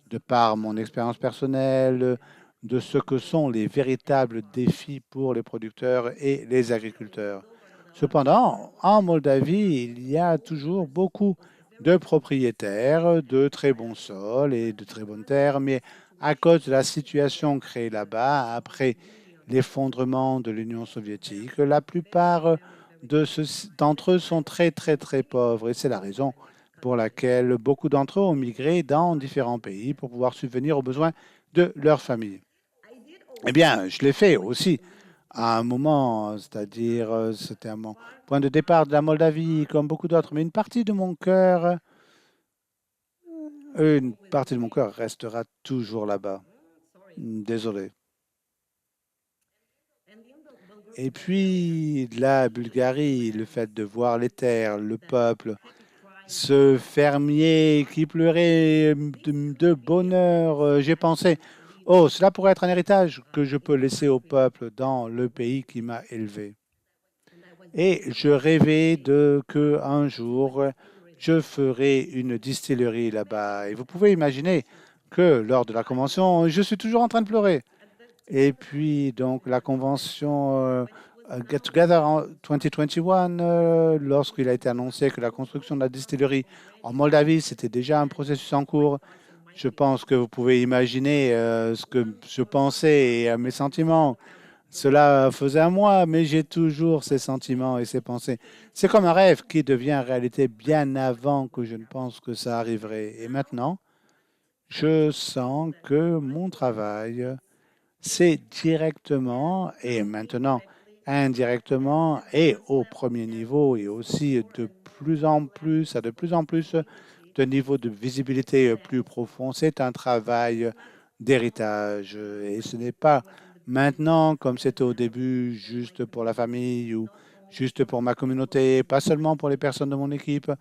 de par mon expérience personnelle, de ce que sont les véritables défis pour les producteurs et les agriculteurs. Cependant, en Moldavie, il y a toujours beaucoup de propriétaires de très bons sols et de très bonnes terres, mais à cause de la situation créée là-bas, après l'effondrement de l'Union soviétique, la plupart d'entre eux sont très, très, très pauvres. Et c'est la raison pour laquelle beaucoup d'entre eux ont migré dans différents pays pour pouvoir subvenir aux besoins de leur famille. Eh bien, je l'ai fait aussi à un moment, c'est-à-dire c'était à mon point de départ de la Moldavie, comme beaucoup d'autres, mais une partie de mon cœur restera toujours là-bas. Désolé. Et puis, la Bulgarie, le fait de voir les terres, le peuple, ce fermier qui pleurait de bonheur, j'ai pensé, oh, cela pourrait être un héritage que je peux laisser au peuple dans le pays qui m'a élevé. Et je rêvais de que un jour, je ferai une distillerie là-bas. Et vous pouvez imaginer que lors de la convention, je suis toujours en train de pleurer. Et puis, donc, la convention Get Together en 2021, lorsqu'il a été annoncé que la construction de la distillerie en Moldavie, c'était déjà un processus en cours, je pense que vous pouvez imaginer ce que je pensais et mes sentiments. Cela faisait un mois, mais j'ai toujours ces sentiments et ces pensées. C'est comme un rêve qui devient réalité bien avant que je ne pense que ça arriverait. Et maintenant, je sens que mon travail, c'est directement et maintenant indirectement et au premier niveau et aussi de plus en plus, à de plus en plus de niveaux de visibilité plus profond. C'est un travail d'héritage et ce n'est pas maintenant comme c'était au début juste pour la famille ou juste pour ma communauté, pas seulement pour les personnes de mon équipe,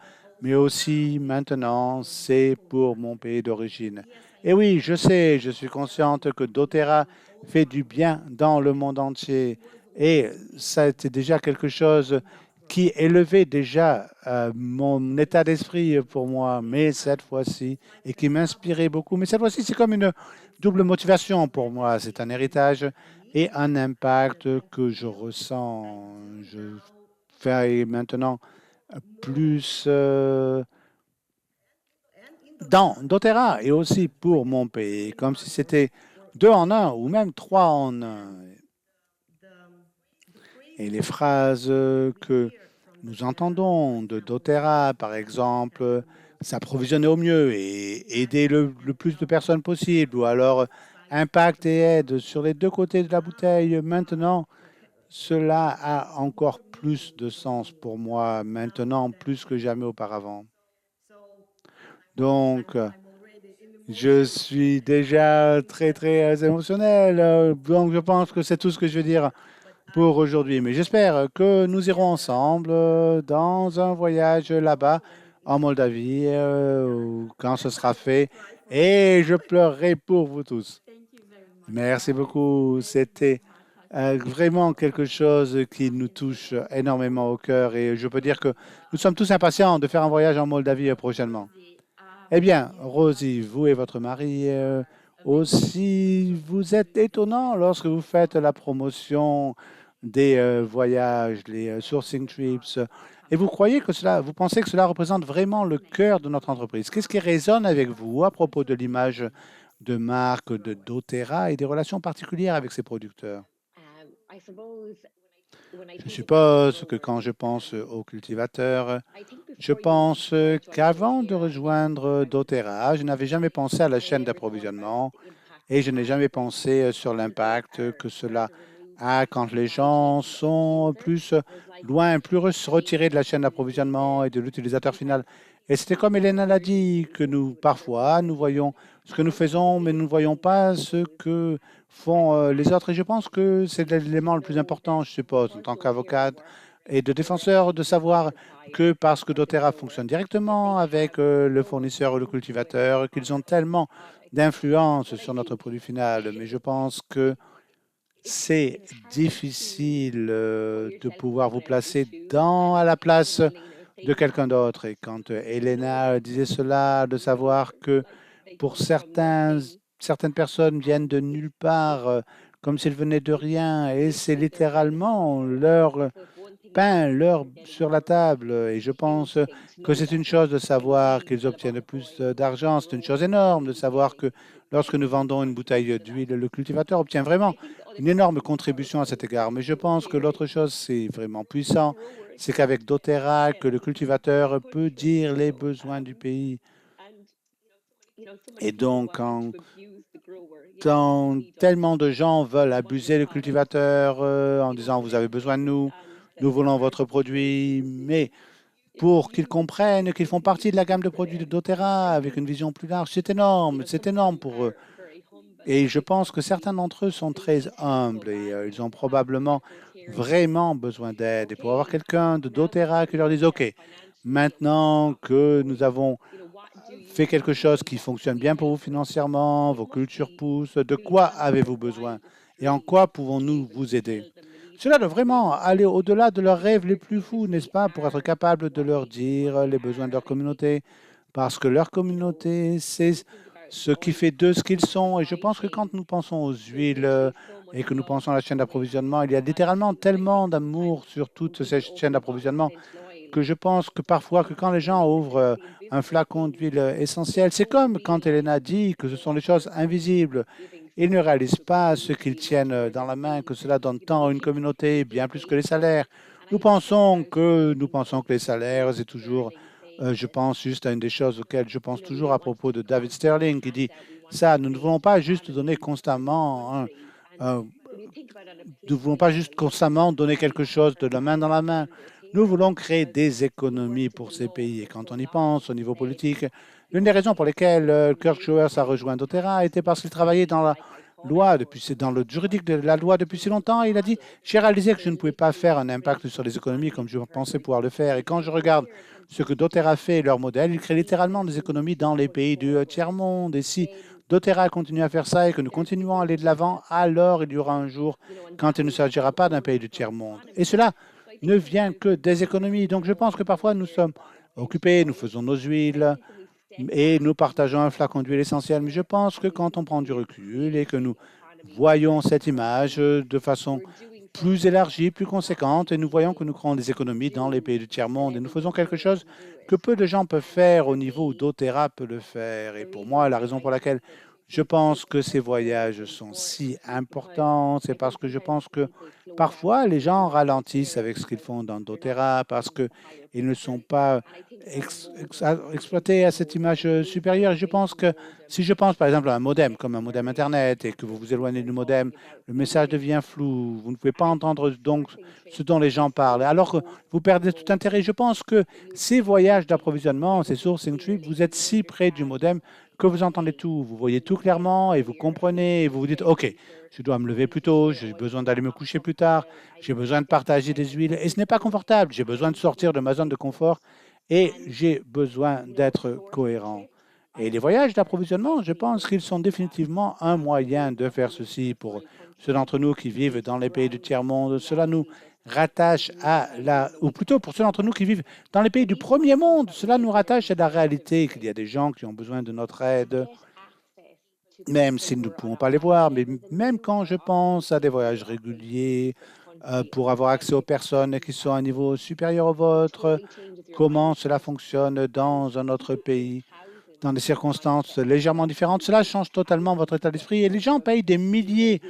mais aussi maintenant c'est pour mon pays d'origine. Et oui, je sais, je suis consciente que doTERRA fait du bien dans le monde entier. Et ça a été déjà quelque chose qui élevait déjà mon état d'esprit pour moi, mais cette fois-ci, et qui m'inspirait beaucoup. Mais cette fois-ci, c'est comme une double motivation pour moi. C'est un héritage et un impact que je ressens. Je fais maintenant plus dans doTERRA et aussi pour mon pays, comme si c'était deux en un ou même trois en un. Et les phrases que nous entendons de doTERRA, par exemple, s'approvisionner au mieux et aider le plus de personnes possible, ou alors impact et aide sur les deux côtés de la bouteille. Maintenant, cela a encore plus de sens pour moi, maintenant, plus que jamais auparavant. Donc, je suis déjà très, très émotionnel. Donc, je pense que c'est tout ce que je veux dire pour aujourd'hui. Mais j'espère que nous irons ensemble dans un voyage là-bas en Moldavie quand ce sera fait. Et je pleurerai pour vous tous. Merci beaucoup. C'était vraiment quelque chose qui nous touche énormément au cœur. Et je peux dire que nous sommes tous impatients de faire un voyage en Moldavie prochainement. Eh bien, Rosie, vous et votre mari aussi, vous êtes étonnant lorsque vous faites la promotion des voyages, les sourcing trips, et vous croyez que cela, vous pensez que cela représente vraiment le cœur de notre entreprise. Qu'est-ce qui résonne avec vous à propos de l'image de marque de doTERRA et des relations particulières avec ses producteurs? Je suppose que quand je pense aux cultivateurs, je pense qu'avant de rejoindre doTERRA, je n'avais jamais pensé à la chaîne d'approvisionnement et je n'ai jamais pensé sur l'impact que cela a quand les gens sont plus loin, plus retirés de la chaîne d'approvisionnement et de l'utilisateur final. Et c'était comme Elena l'a dit, que nous, parfois, nous voyons ce que nous faisons, mais nous ne voyons pas ce que font les autres. Et je pense que c'est l'élément le plus important, je suppose, en tant qu'avocate et de défenseur, de savoir que parce que doTERRA fonctionne directement avec le fournisseur ou le cultivateur, qu'ils ont tellement d'influence sur notre produit final. Mais je pense que c'est difficile de pouvoir vous placer à la place de quelqu'un d'autre. Et quand Elena disait cela, de savoir que pour certaines personnes viennent de nulle part, comme s'ils venaient de rien, et c'est littéralement leur pain, leur sur la table. Et je pense que c'est une chose de savoir qu'ils obtiennent plus d'argent. C'est une chose énorme de savoir que lorsque nous vendons une bouteille d'huile, le cultivateur obtient vraiment une énorme contribution à cet égard. Mais je pense que l'autre chose, c'est vraiment puissant, c'est qu'avec doTERRA, que le cultivateur peut dire les besoins du pays. Et donc, quand tellement de gens veulent abuser le cultivateur en disant vous avez besoin de nous, nous voulons votre produit, mais pour qu'ils comprennent qu'ils font partie de la gamme de produits de doTERRA avec une vision plus large, c'est énorme pour eux. Et je pense que certains d'entre eux sont très humbles et ils ont probablement vraiment besoin d'aide. Et pour avoir quelqu'un de doTERRA qui leur dise, OK, maintenant que nous avons fait quelque chose qui fonctionne bien pour vous financièrement, vos cultures poussent, de quoi avez-vous besoin et en quoi pouvons-nous vous aider? Cela doit vraiment aller au-delà de leurs rêves les plus fous, n'est-ce pas, pour être capable de leur dire les besoins de leur communauté, parce que leur communauté, c'est ce qui fait d'eux ce qu'ils sont. Et je pense que quand nous pensons aux huiles et que nous pensons à la chaîne d'approvisionnement, il y a littéralement tellement d'amour sur toute cette chaîne d'approvisionnement que je pense que parfois, que quand les gens ouvrent un flacon d'huile essentielle, c'est comme quand Elena dit que ce sont les choses invisibles. Ils ne réalisent pas ce qu'ils tiennent dans la main, que cela donne tant à une communauté, bien plus que les salaires. Nous pensons que les salaires, c'est toujours, je pense juste à une des choses auxquelles je pense toujours à propos de David Sterling, qui dit, ça, nous ne voulons pas juste donner constamment, nous ne voulons pas juste constamment donner quelque chose de la main dans la main. Nous voulons créer des économies pour ces pays. Et quand on y pense au niveau politique, l'une des raisons pour lesquelles Kirk Schauers a rejoint doTERRA était parce qu'il travaillait dans la loi, dans le juridique de la loi depuis si longtemps. Il a dit, j'ai réalisé que je ne pouvais pas faire un impact sur les économies comme je pensais pouvoir le faire. Et quand je regarde ce que doTERRA fait et leur modèle, ils créent littéralement des économies dans les pays du tiers-monde. Et si doTERRA continue à faire ça et que nous continuons à aller de l'avant, alors il y aura un jour quand il ne s'agira pas d'un pays du tiers-monde. Et cela ne vient que des économies. Donc je pense que parfois nous sommes occupés, nous faisons nos huiles et nous partageons un flacon d'huile essentielle. Mais je pense que quand on prend du recul et que nous voyons cette image de façon plus élargie, plus conséquente, et nous voyons que nous créons des économies dans les pays du tiers-monde et nous faisons quelque chose que peu de gens peuvent faire au niveau où doTERRA peut le faire. Et pour moi, la raison pour laquelle je pense que ces voyages sont si importants, c'est parce que je pense que parfois les gens ralentissent avec ce qu'ils font dans doTERRA parce qu'ils ne sont pas exploités à cette image supérieure. Je pense que si je pense par exemple à un modem, comme un modem Internet, et que vous vous éloignez du modem, le message devient flou, vous ne pouvez pas entendre donc ce dont les gens parlent, alors que vous perdez tout intérêt. Je pense que ces voyages d'approvisionnement, ces sourcing trips, vous êtes si près du modem que vous entendez tout, vous voyez tout clairement et vous comprenez et vous vous dites, OK, je dois me lever plus tôt, j'ai besoin d'aller me coucher plus tard, j'ai besoin de partager des huiles et ce n'est pas confortable, j'ai besoin de sortir de ma zone de confort et j'ai besoin d'être cohérent. Et les voyages d'approvisionnement, je pense qu'ils sont définitivement un moyen de faire ceci pour ceux d'entre nous qui vivent dans les pays du tiers-monde. Cela nous rattache ou plutôt pour ceux d'entre nous qui vivent dans les pays du premier monde, cela nous rattache à la réalité qu'il y a des gens qui ont besoin de notre aide, même si nous ne pouvons pas les voir, mais même quand je pense à des voyages réguliers pour avoir accès aux personnes qui sont à un niveau supérieur au vôtre, comment cela fonctionne dans un autre pays, dans des circonstances légèrement différentes, cela change totalement votre état d'esprit et les gens payent des milliers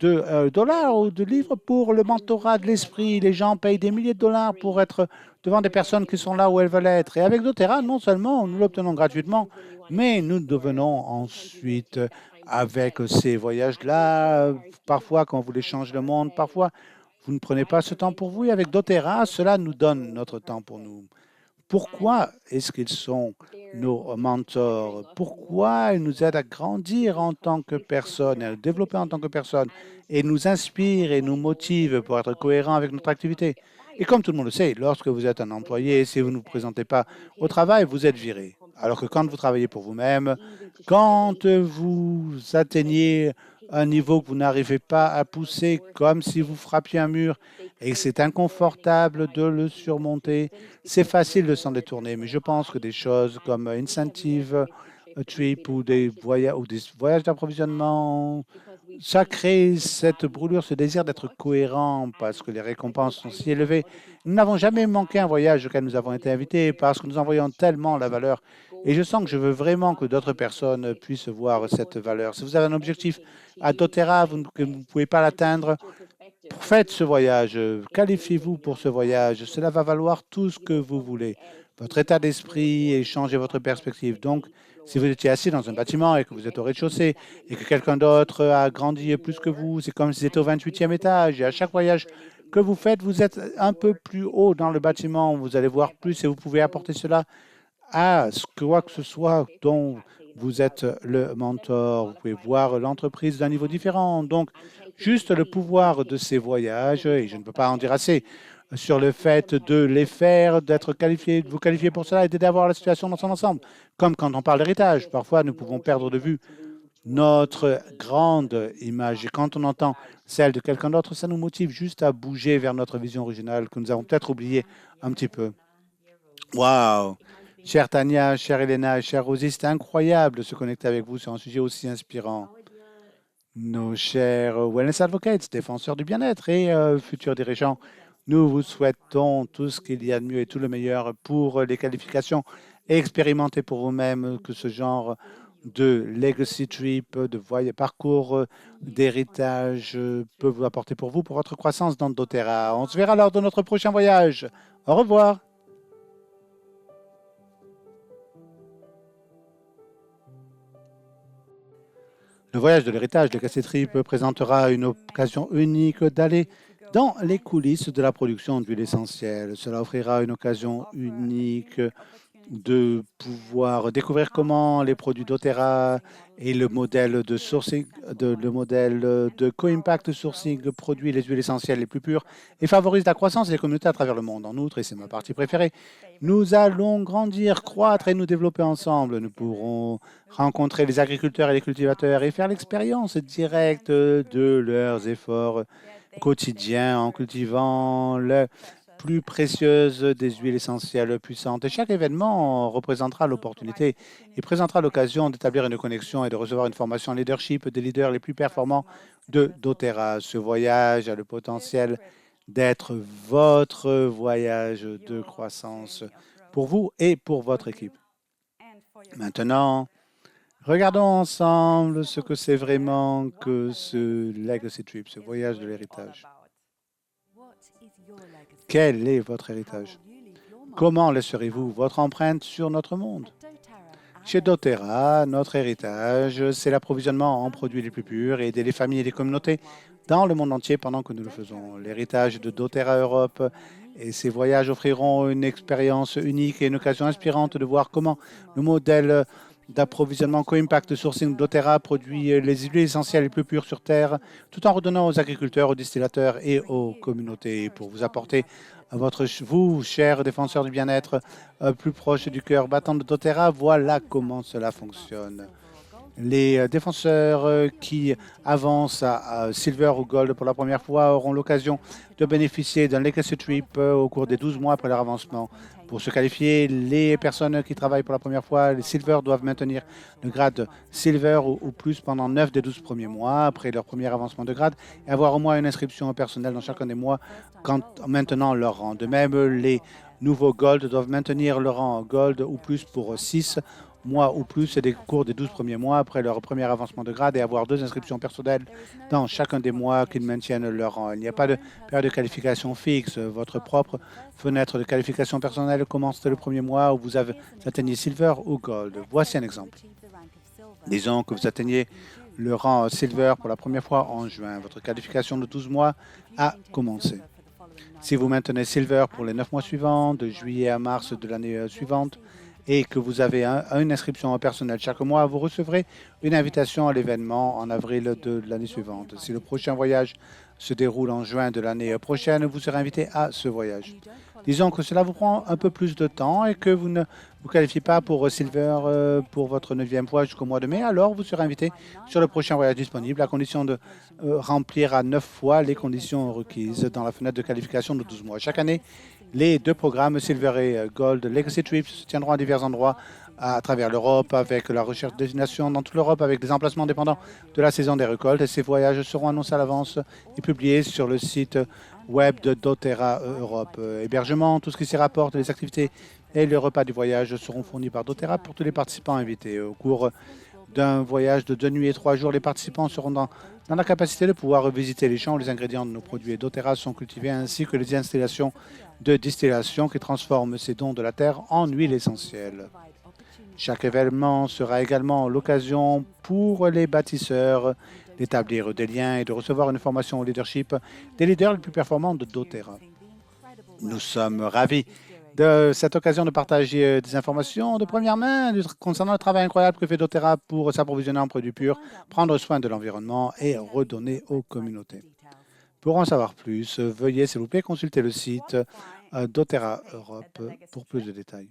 de dollars ou de livres pour le mentorat de l'esprit. Les gens payent des milliers de dollars pour être devant des personnes qui sont là où elles veulent être. Et avec doTERRA, non seulement nous l'obtenons gratuitement, mais nous devenons ensuite, avec ces voyages-là, parfois quand vous voulez changer le monde, parfois vous ne prenez pas ce temps pour vous. Et avec doTERRA, cela nous donne notre temps pour nous. Pourquoi est-ce qu'ils sont nos mentors? Pourquoi ils nous aident à grandir en tant que personne, à nous développer en tant que personne, et nous inspirent et nous motivent pour être cohérents avec notre activité? Et comme tout le monde le sait, lorsque vous êtes un employé, si vous ne vous présentez pas au travail, vous êtes viré. Alors que quand vous travaillez pour vous-même, quand vous atteignez un niveau que vous n'arrivez pas à pousser, comme si vous frappiez un mur, et que c'est inconfortable de le surmonter, c'est facile de s'en détourner. Mais je pense que des choses comme incentive trip ou des voyages d'approvisionnement, ça crée cette brûlure, ce désir d'être cohérent parce que les récompenses sont si élevées. Nous n'avons jamais manqué un voyage auquel nous avons été invités parce que nous en voyons tellement la valeur. Et je sens que je veux vraiment que d'autres personnes puissent voir cette valeur. Si vous avez un objectif à doTERRA, que vous ne pouvez pas l'atteindre, faites ce voyage, qualifiez-vous pour ce voyage. Cela va valoir tout ce que vous voulez. Votre état d'esprit et changer votre perspective. Donc, si vous étiez assis dans un bâtiment et que vous êtes au rez-de-chaussée et que quelqu'un d'autre a grandi plus que vous, c'est comme si vous étiez au 28e étage. Et à chaque voyage que vous faites, vous êtes un peu plus haut dans le bâtiment. Vous allez voir plus et vous pouvez apporter cela à quoi que ce soit dont vous êtes le mentor. Vous pouvez voir l'entreprise d'un niveau différent. Donc, juste le pouvoir de ces voyages, et je ne peux pas en dire assez, sur le fait de les faire, d'être qualifié, de vous qualifier pour cela et d'avoir la situation dans son ensemble. Comme quand on parle d'héritage, parfois nous pouvons perdre de vue notre grande image. Et quand on entend celle de quelqu'un d'autre, ça nous motive juste à bouger vers notre vision originale que nous avons peut-être oubliée un petit peu. Waouh! Chère Tania, chère Elena, chère Rosie, c'est incroyable de se connecter avec vous sur un sujet aussi inspirant. Nos chers Wellness Advocates, défenseurs du bien-être et futurs dirigeants, nous vous souhaitons tout ce qu'il y a de mieux et tout le meilleur pour les qualifications et expérimentez pour vous-même que ce genre de legacy trip, de parcours d'héritage peut vous apporter pour vous, pour votre croissance dans doTERRA. On se verra lors de notre prochain voyage. Au revoir. Le voyage de l'héritage de Legacy Trip présentera une occasion unique d'aller dans les coulisses de la production d'huile essentielle. Cela offrira une occasion unique de pouvoir découvrir comment les produits doTERRA et le modèle de sourcing, le modèle de co-impact sourcing produit les huiles essentielles les plus pures et favorise la croissance des communautés à travers le monde. En outre, et c'est ma partie préférée, nous allons grandir, croître et nous développer ensemble. Nous pourrons rencontrer les agriculteurs et les cultivateurs et faire l'expérience directe de leurs efforts quotidiens en cultivant le plus précieuse des huiles essentielles puissantes. Et chaque événement représentera l'opportunité et présentera l'occasion d'établir une connexion et de recevoir une formation en leadership des leaders les plus performants de doTERRA. Ce voyage a le potentiel d'être votre voyage de croissance pour vous et pour votre équipe. Maintenant, regardons ensemble ce que c'est vraiment que ce Legacy Trip, ce voyage de l'héritage. Quel est votre héritage? Comment laisserez-vous votre empreinte sur notre monde? Chez doTERRA, notre héritage, c'est l'approvisionnement en produits les plus purs et aider les familles et les communautés dans le monde entier pendant que nous le faisons. L'héritage de doTERRA Europe et ces voyages offriront une expérience unique et une occasion inspirante de voir comment le modèle d'approvisionnement co-impact sourcing doTERRA produit les huiles essentielles les plus pures sur Terre, tout en redonnant aux agriculteurs, aux distillateurs et aux communautés pour vous apporter vous, chers défenseurs du bien-être, plus proche du cœur battant de doTERRA. Voilà comment cela fonctionne. Les défenseurs qui avancent à Silver ou Gold pour la première fois auront l'occasion de bénéficier d'un Legacy Trip au cours des 12 mois après leur avancement. Pour se qualifier, les personnes qui travaillent pour la première fois, les Silver, doivent maintenir le grade Silver ou plus pendant 9 des 12 premiers mois après leur premier avancement de grade et avoir au moins une inscription personnelle dans chacun des mois en maintenant leur rang. De même, les nouveaux Gold doivent maintenir leur rang Gold ou plus pour 6 mois ou plus des cours des 12 premiers mois après leur premier avancement de grade et avoir 2 inscriptions personnelles dans chacun des mois qu'ils maintiennent leur rang. Il n'y a pas de période de qualification fixe. Votre propre fenêtre de qualification personnelle commence le premier mois où vous atteignez Silver ou Gold. Voici un exemple. Disons que vous atteignez le rang Silver pour la première fois en juin. Votre qualification de 12 mois a commencé. Si vous maintenez Silver pour les 9 mois suivants, de juillet à mars de l'année suivante, et que vous avez une inscription en personnel chaque mois, vous recevrez une invitation à l'événement en avril de l'année suivante. Si le prochain voyage se déroule en juin de l'année prochaine, vous serez invité à ce voyage. Disons que cela vous prend un peu plus de temps et que vous ne vous qualifiez pas pour Silver pour votre 9e fois jusqu'au mois de mai, alors vous serez invité sur le prochain voyage disponible à condition de remplir à 9 fois les conditions requises dans la fenêtre de qualification de 12 mois. Chaque année, les deux programmes Silver et Gold Legacy Trips se tiendront à divers endroits à travers l'Europe avec la recherche de destinations dans toute l'Europe avec des emplacements dépendants de la saison des récoltes. Et ces voyages seront annoncés à l'avance et publiés sur le site web de doTERRA Europe. Hébergement, tout ce qui s'y rapporte, les activités et les repas du voyage seront fournis par doTERRA pour tous les participants invités. Au cours d'un voyage de 2 nuits et 3 jours, les participants seront dans la capacité de pouvoir visiter les champs où les ingrédients de nos produits doTERRA sont cultivés, ainsi que les installations de distillation qui transforment ces dons de la terre en huile essentielle. Chaque événement sera également l'occasion pour les bâtisseurs d'établir des liens et de recevoir une formation au leadership des leaders les plus performants de doTERRA. Nous sommes ravis de cette occasion de partager des informations de première main concernant le travail incroyable que fait doTERRA pour s'approvisionner en produits purs, prendre soin de l'environnement et redonner aux communautés. Pour en savoir plus, veuillez s'il vous plaît consulter le site doTERRA Europe pour plus de détails.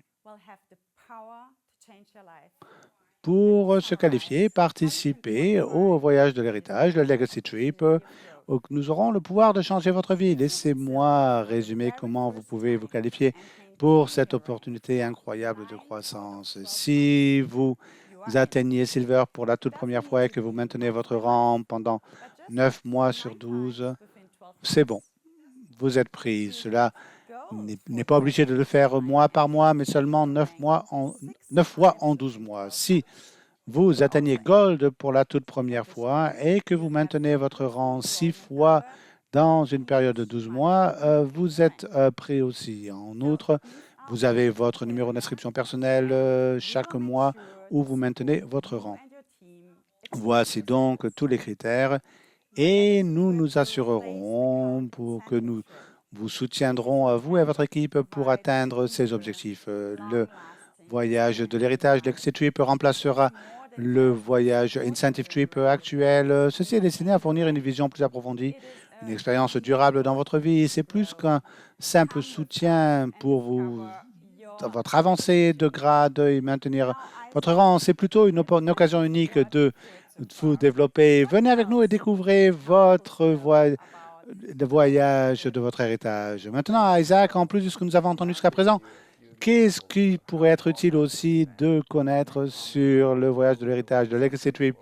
Pour se qualifier, participer au voyage de l'héritage, le Legacy Trip, nous aurons le pouvoir de changer votre vie. Laissez-moi résumer comment vous pouvez vous qualifier pour cette opportunité incroyable de croissance. Si vous atteignez Silver pour la toute première fois et que vous maintenez votre rang pendant 9 mois sur 12, c'est bon. Vous êtes pris. Cela n'est pas obligé de le faire mois par mois, mais seulement 9 fois en 12 mois. Si vous atteignez Gold pour la toute première fois et que vous maintenez votre rang 6 fois dans une période de 12 mois, vous êtes pris aussi. En outre, vous avez votre numéro d'inscription personnelle chaque mois où vous maintenez votre rang. Voici donc tous les critères et nous nous assurerons pour que nous vous soutiendrons, vous et votre équipe, pour atteindre ces objectifs. Le voyage de l'héritage Legacy Trip remplacera le voyage Incentive Trip actuel. Ceci est destiné à fournir une vision plus approfondie, une expérience durable dans votre vie. C'est plus qu'un simple soutien pour votre avancée de grade et maintenir votre rang. C'est plutôt une occasion unique de vous développer. Venez avec nous et découvrez votre voyage de votre héritage. Maintenant, Isaac, en plus de ce que nous avons entendu jusqu'à présent, qu'est-ce qui pourrait être utile aussi de connaître sur le voyage de l'héritage de Legacy Trip?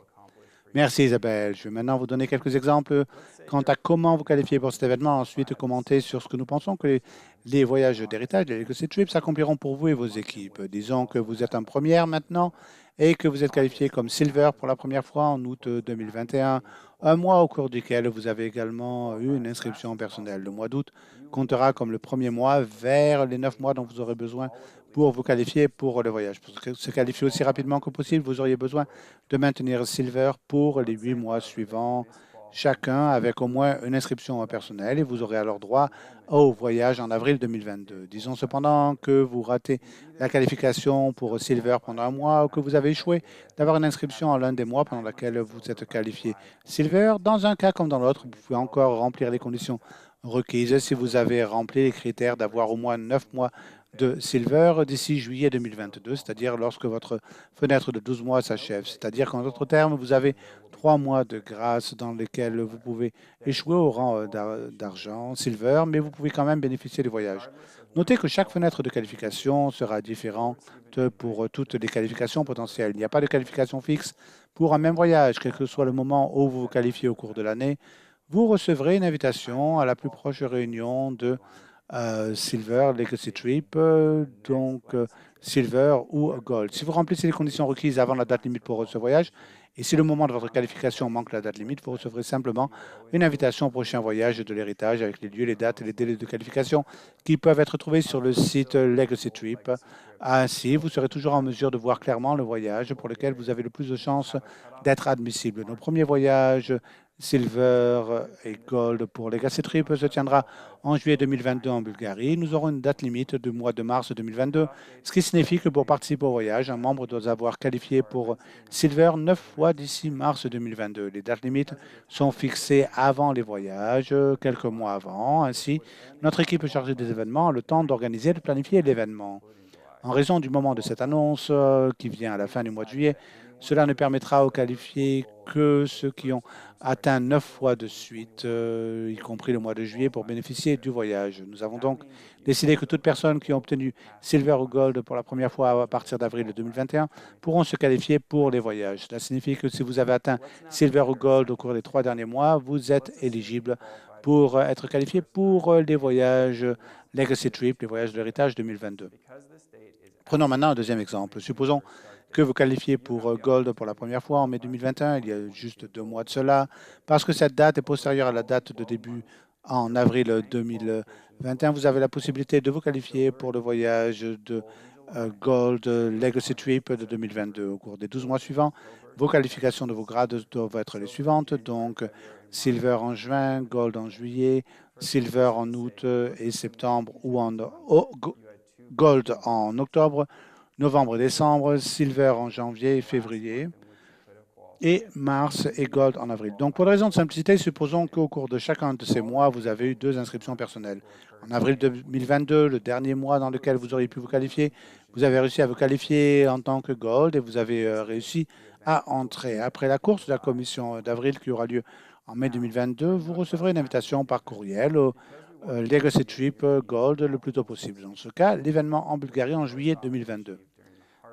Merci Isabelle. Je vais maintenant vous donner quelques exemples quant à comment vous qualifier pour cet événement. Ensuite, commenter sur ce que nous pensons que les voyages d'héritage, les Legacy Trips, s'accompliront pour vous et vos équipes. Disons que vous êtes en première maintenant et que vous êtes qualifié comme Silver pour la première fois en août 2021, un mois au cours duquel vous avez également eu une inscription personnelle. Le mois d'août comptera comme le premier mois vers les 9 mois dont vous aurez besoin pour vous qualifier pour le voyage. Pour se qualifier aussi rapidement que possible, vous auriez besoin de maintenir Silver pour les 8 mois suivants, chacun avec au moins une inscription personnelle et vous aurez alors droit au voyage en avril 2022. Disons cependant que vous ratez la qualification pour Silver pendant un mois ou que vous avez échoué d'avoir une inscription en l'un des mois pendant lequel vous êtes qualifié Silver. Dans un cas comme dans l'autre, vous pouvez encore remplir les conditions requises si vous avez rempli les critères d'avoir au moins 9 mois de Silver d'ici juillet 2022, c'est-à-dire lorsque votre fenêtre de 12 mois s'achève. C'est-à-dire qu'en d'autres termes, vous avez 3 mois de grâce dans lesquels vous pouvez échouer au rang d'argent, Silver, mais vous pouvez quand même bénéficier du voyage. Notez que chaque fenêtre de qualification sera différente pour toutes les qualifications potentielles. Il n'y a pas de qualification fixe pour un même voyage, quel que soit le moment où vous vous qualifiez au cours de l'année. Vous recevrez une invitation à la plus proche réunion de Silver, Legacy Trip, Silver ou Gold. Si vous remplissez les conditions requises avant la date limite pour ce voyage, et si le moment de votre qualification manque la date limite, vous recevrez simplement une invitation au prochain voyage de l'héritage avec les lieux, les dates et les délais de qualification qui peuvent être trouvés sur le site Legacy Trip. Ainsi, vous serez toujours en mesure de voir clairement le voyage pour lequel vous avez le plus de chances d'être admissible. Nos premiers voyages Silver et Gold pour Legacy Trip se tiendra en juillet 2022 en Bulgarie. Nous aurons une date limite du mois de mars 2022, ce qui signifie que pour participer au voyage, un membre doit avoir qualifié pour Silver 9 fois d'ici mars 2022. Les dates limites sont fixées avant les voyages, quelques mois avant. Ainsi, notre équipe chargée des événements a le temps d'organiser et de planifier l'événement. En raison du moment de cette annonce qui vient à la fin du mois de juillet, cela ne permettra aux qualifiés que ceux qui ont atteint 9 fois de suite, y compris le mois de juillet, pour bénéficier du voyage. Nous avons donc décidé que toutes personnes qui ont obtenu Silver ou Gold pour la première fois à partir d'avril 2021 pourront se qualifier pour les voyages. Cela signifie que si vous avez atteint Silver ou Gold au cours des 3 derniers mois, vous êtes éligible pour être qualifié pour les voyages Legacy Trip, les voyages de l'héritage 2022. Prenons maintenant un deuxième exemple. Supposons que vous qualifiez pour Gold pour la première fois en mai 2021, il y a juste 2 mois de cela, parce que cette date est postérieure à la date de début en avril 2021, vous avez la possibilité de vous qualifier pour le voyage de Gold Legacy Trip de 2022. Au cours des 12 mois suivants, vos qualifications de vos grades doivent être les suivantes. Donc, Silver en juin, Gold en juillet, Silver en août et septembre ou Gold en octobre, novembre et décembre, Silver en janvier et février, et Mars et Gold en avril. Donc, pour des raisons de simplicité, supposons qu'au cours de chacun de ces mois, vous avez eu 2 inscriptions personnelles. En avril 2022, le dernier mois dans lequel vous auriez pu vous qualifier, vous avez réussi à vous qualifier en tant que Gold et vous avez réussi à entrer. Après la course de la commission d'avril qui aura lieu en mai 2022, vous recevrez une invitation par courriel au Legacy Trip Gold le plus tôt possible. Dans ce cas, l'événement en Bulgarie en juillet 2022.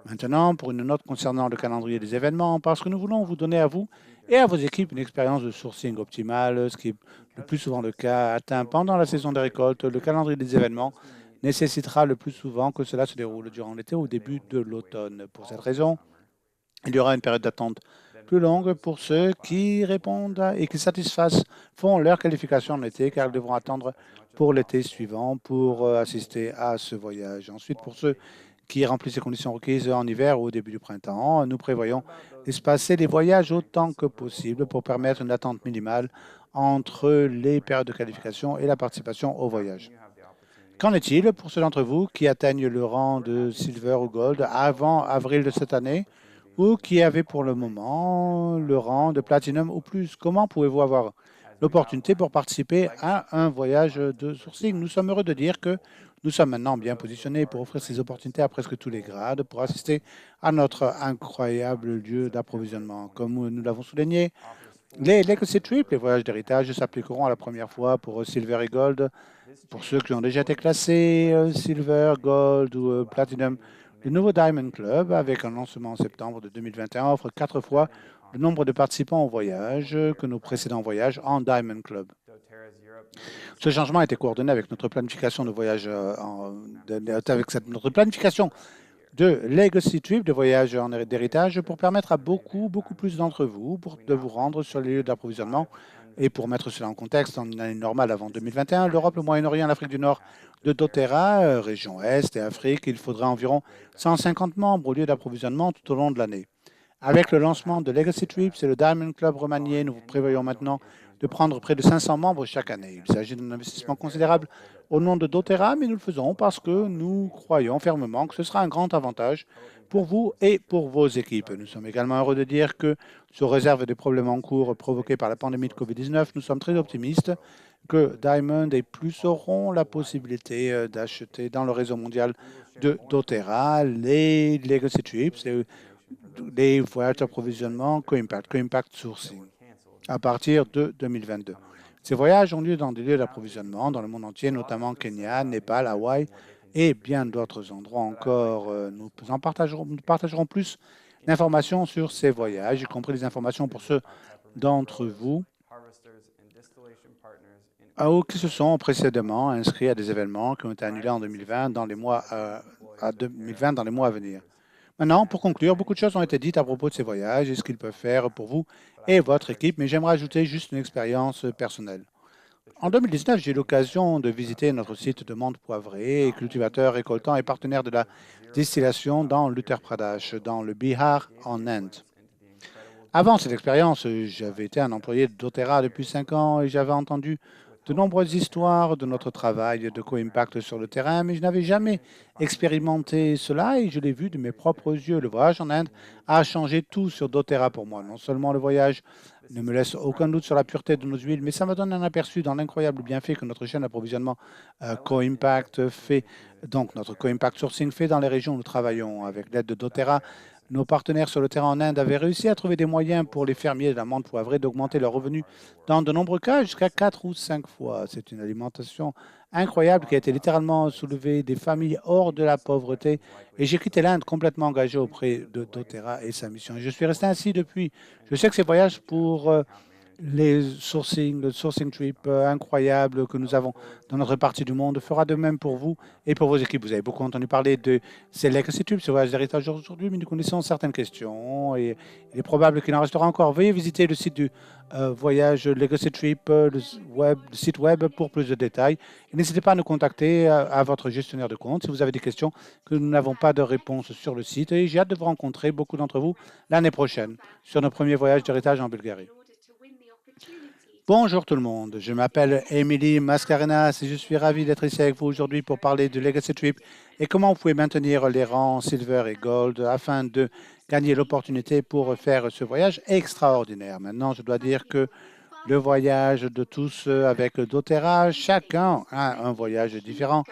Maintenant, pour une note concernant le calendrier des événements, parce que nous voulons vous donner à vous et à vos équipes une expérience de sourcing optimale, ce qui est le plus souvent le cas atteint pendant la saison des récoltes. Le calendrier des événements nécessitera le plus souvent que cela se déroule durant l'été ou au début de l'automne. Pour cette raison, il y aura une période d'attente plus longue pour ceux qui répondent et qui font leur qualification en été, car ils devront attendre pour l'été suivant pour assister à ce voyage. Ensuite, pour ceux qui remplissent les conditions requises en hiver ou au début du printemps, nous prévoyons d'espacer les voyages autant que possible pour permettre une attente minimale entre les périodes de qualification et la participation au voyage. Qu'en est-il pour ceux d'entre vous qui atteignent le rang de Silver ou Gold avant avril de cette année ou qui avaient pour le moment le rang de Platinum ou plus? Comment pouvez-vous avoir l'opportunité pour participer à un voyage de sourcing? Nous sommes heureux de dire que nous sommes maintenant bien positionnés pour offrir ces opportunités à presque tous les grades pour assister à notre incroyable lieu d'approvisionnement. Comme nous l'avons souligné, les Legacy Trip, les voyages d'héritage, s'appliqueront à la première fois pour Silver et Gold. Pour ceux qui ont déjà été classés Silver, Gold ou Platinum, le nouveau Diamond Club, avec un lancement en septembre de 2021, offre 4 fois le nombre de participants au voyage que nos précédents voyages en Diamond Club. Ce changement a été coordonné avec notre planification de voyage, notre planification de Legacy Trip, de voyage d'héritage, pour permettre à beaucoup plus d'entre vous de vous rendre sur les lieux d'approvisionnement. Et pour mettre cela en contexte, en une année normale avant 2021, l'Europe, le Moyen-Orient, l'Afrique du Nord, de doTERRA, région Est et Afrique, il faudra environ 150 membres au lieu d'approvisionnement tout au long de l'année. Avec le lancement de Legacy Trips et le Diamond Club remanié, nous prévoyons maintenant de prendre près de 500 membres chaque année. Il s'agit d'un investissement considérable au nom de doTERRA, mais nous le faisons parce que nous croyons fermement que ce sera un grand avantage pour vous et pour vos équipes. Nous sommes également heureux de dire que, sous réserve des problèmes en cours provoqués par la pandémie de COVID-19, nous sommes très optimistes que Diamond et Plus auront la possibilité d'acheter dans le réseau mondial de doTERRA les Legacy Trips, les voyages d'approvisionnement Co-Impact Sourcing à partir de 2022. Ces voyages ont lieu dans des lieux d'approvisionnement dans le monde entier, notamment Kenya, Népal, Hawaï et bien d'autres endroits encore. Nous partagerons plus d'informations sur ces voyages, y compris des informations pour ceux d'entre vous qui se sont précédemment inscrits à des événements qui ont été annulés en 2020 dans les mois à venir. Maintenant, pour conclure, beaucoup de choses ont été dites à propos de ces voyages et ce qu'ils peuvent faire pour vous et votre équipe, mais j'aimerais ajouter juste une expérience personnelle. En 2019, j'ai eu l'occasion de visiter notre site de menthe poivrée, cultivateur, récoltant et partenaire de la distillation dans l'Uttar Pradesh, dans le Bihar, en Inde. Avant cette expérience, j'avais été un employé de doTERRA depuis 5 ans et j'avais entendu de nombreuses histoires de notre travail de co-impact sur le terrain, mais je n'avais jamais expérimenté cela et je l'ai vu de mes propres yeux. Le voyage en Inde a changé tout sur doTERRA pour moi. Non seulement le voyage ne me laisse aucun doute sur la pureté de nos huiles, mais ça me donne un aperçu dans l'incroyable bienfait que notre chaîne d'approvisionnement co-impact fait, donc notre co-impact sourcing fait dans les régions où nous travaillons. Avec l'aide de doTERRA, nos partenaires sur le terrain en Inde avaient réussi à trouver des moyens pour les fermiers de la menthe poivrée d'augmenter leurs revenus dans de nombreux cas jusqu'à 4 ou 5 fois. C'est une alimentation incroyable qui a été littéralement soulevée des familles hors de la pauvreté. Et j'ai quitté l'Inde complètement engagé auprès de doTERRA et sa mission. Et je suis resté ainsi depuis. Je sais que ces voyages pour le sourcing trip incroyable que nous avons dans notre partie du monde fera de même pour vous et pour vos équipes. Vous avez beaucoup entendu parler de ces legacy trips, ce voyage d'héritage aujourd'hui, mais nous connaissons certaines questions et il est probable qu'il en restera encore. Veuillez visiter le site du voyage Legacy Trip, le site web pour plus de détails. Et n'hésitez pas à nous contacter à votre gestionnaire de compte si vous avez des questions que nous n'avons pas de réponse sur le site. Et j'ai hâte de vous rencontrer, beaucoup d'entre vous, l'année prochaine sur notre premier voyage d'héritage en Bulgarie. Bonjour tout le monde, je m'appelle Emily Mascarenas et je suis ravi d'être ici avec vous aujourd'hui pour parler de Legacy Trip et comment vous pouvez maintenir les rangs Silver et Gold afin de gagner l'opportunité pour faire ce voyage extraordinaire. Maintenant, je dois dire que le voyage de tous avec doTERRA, chacun a un voyage différent.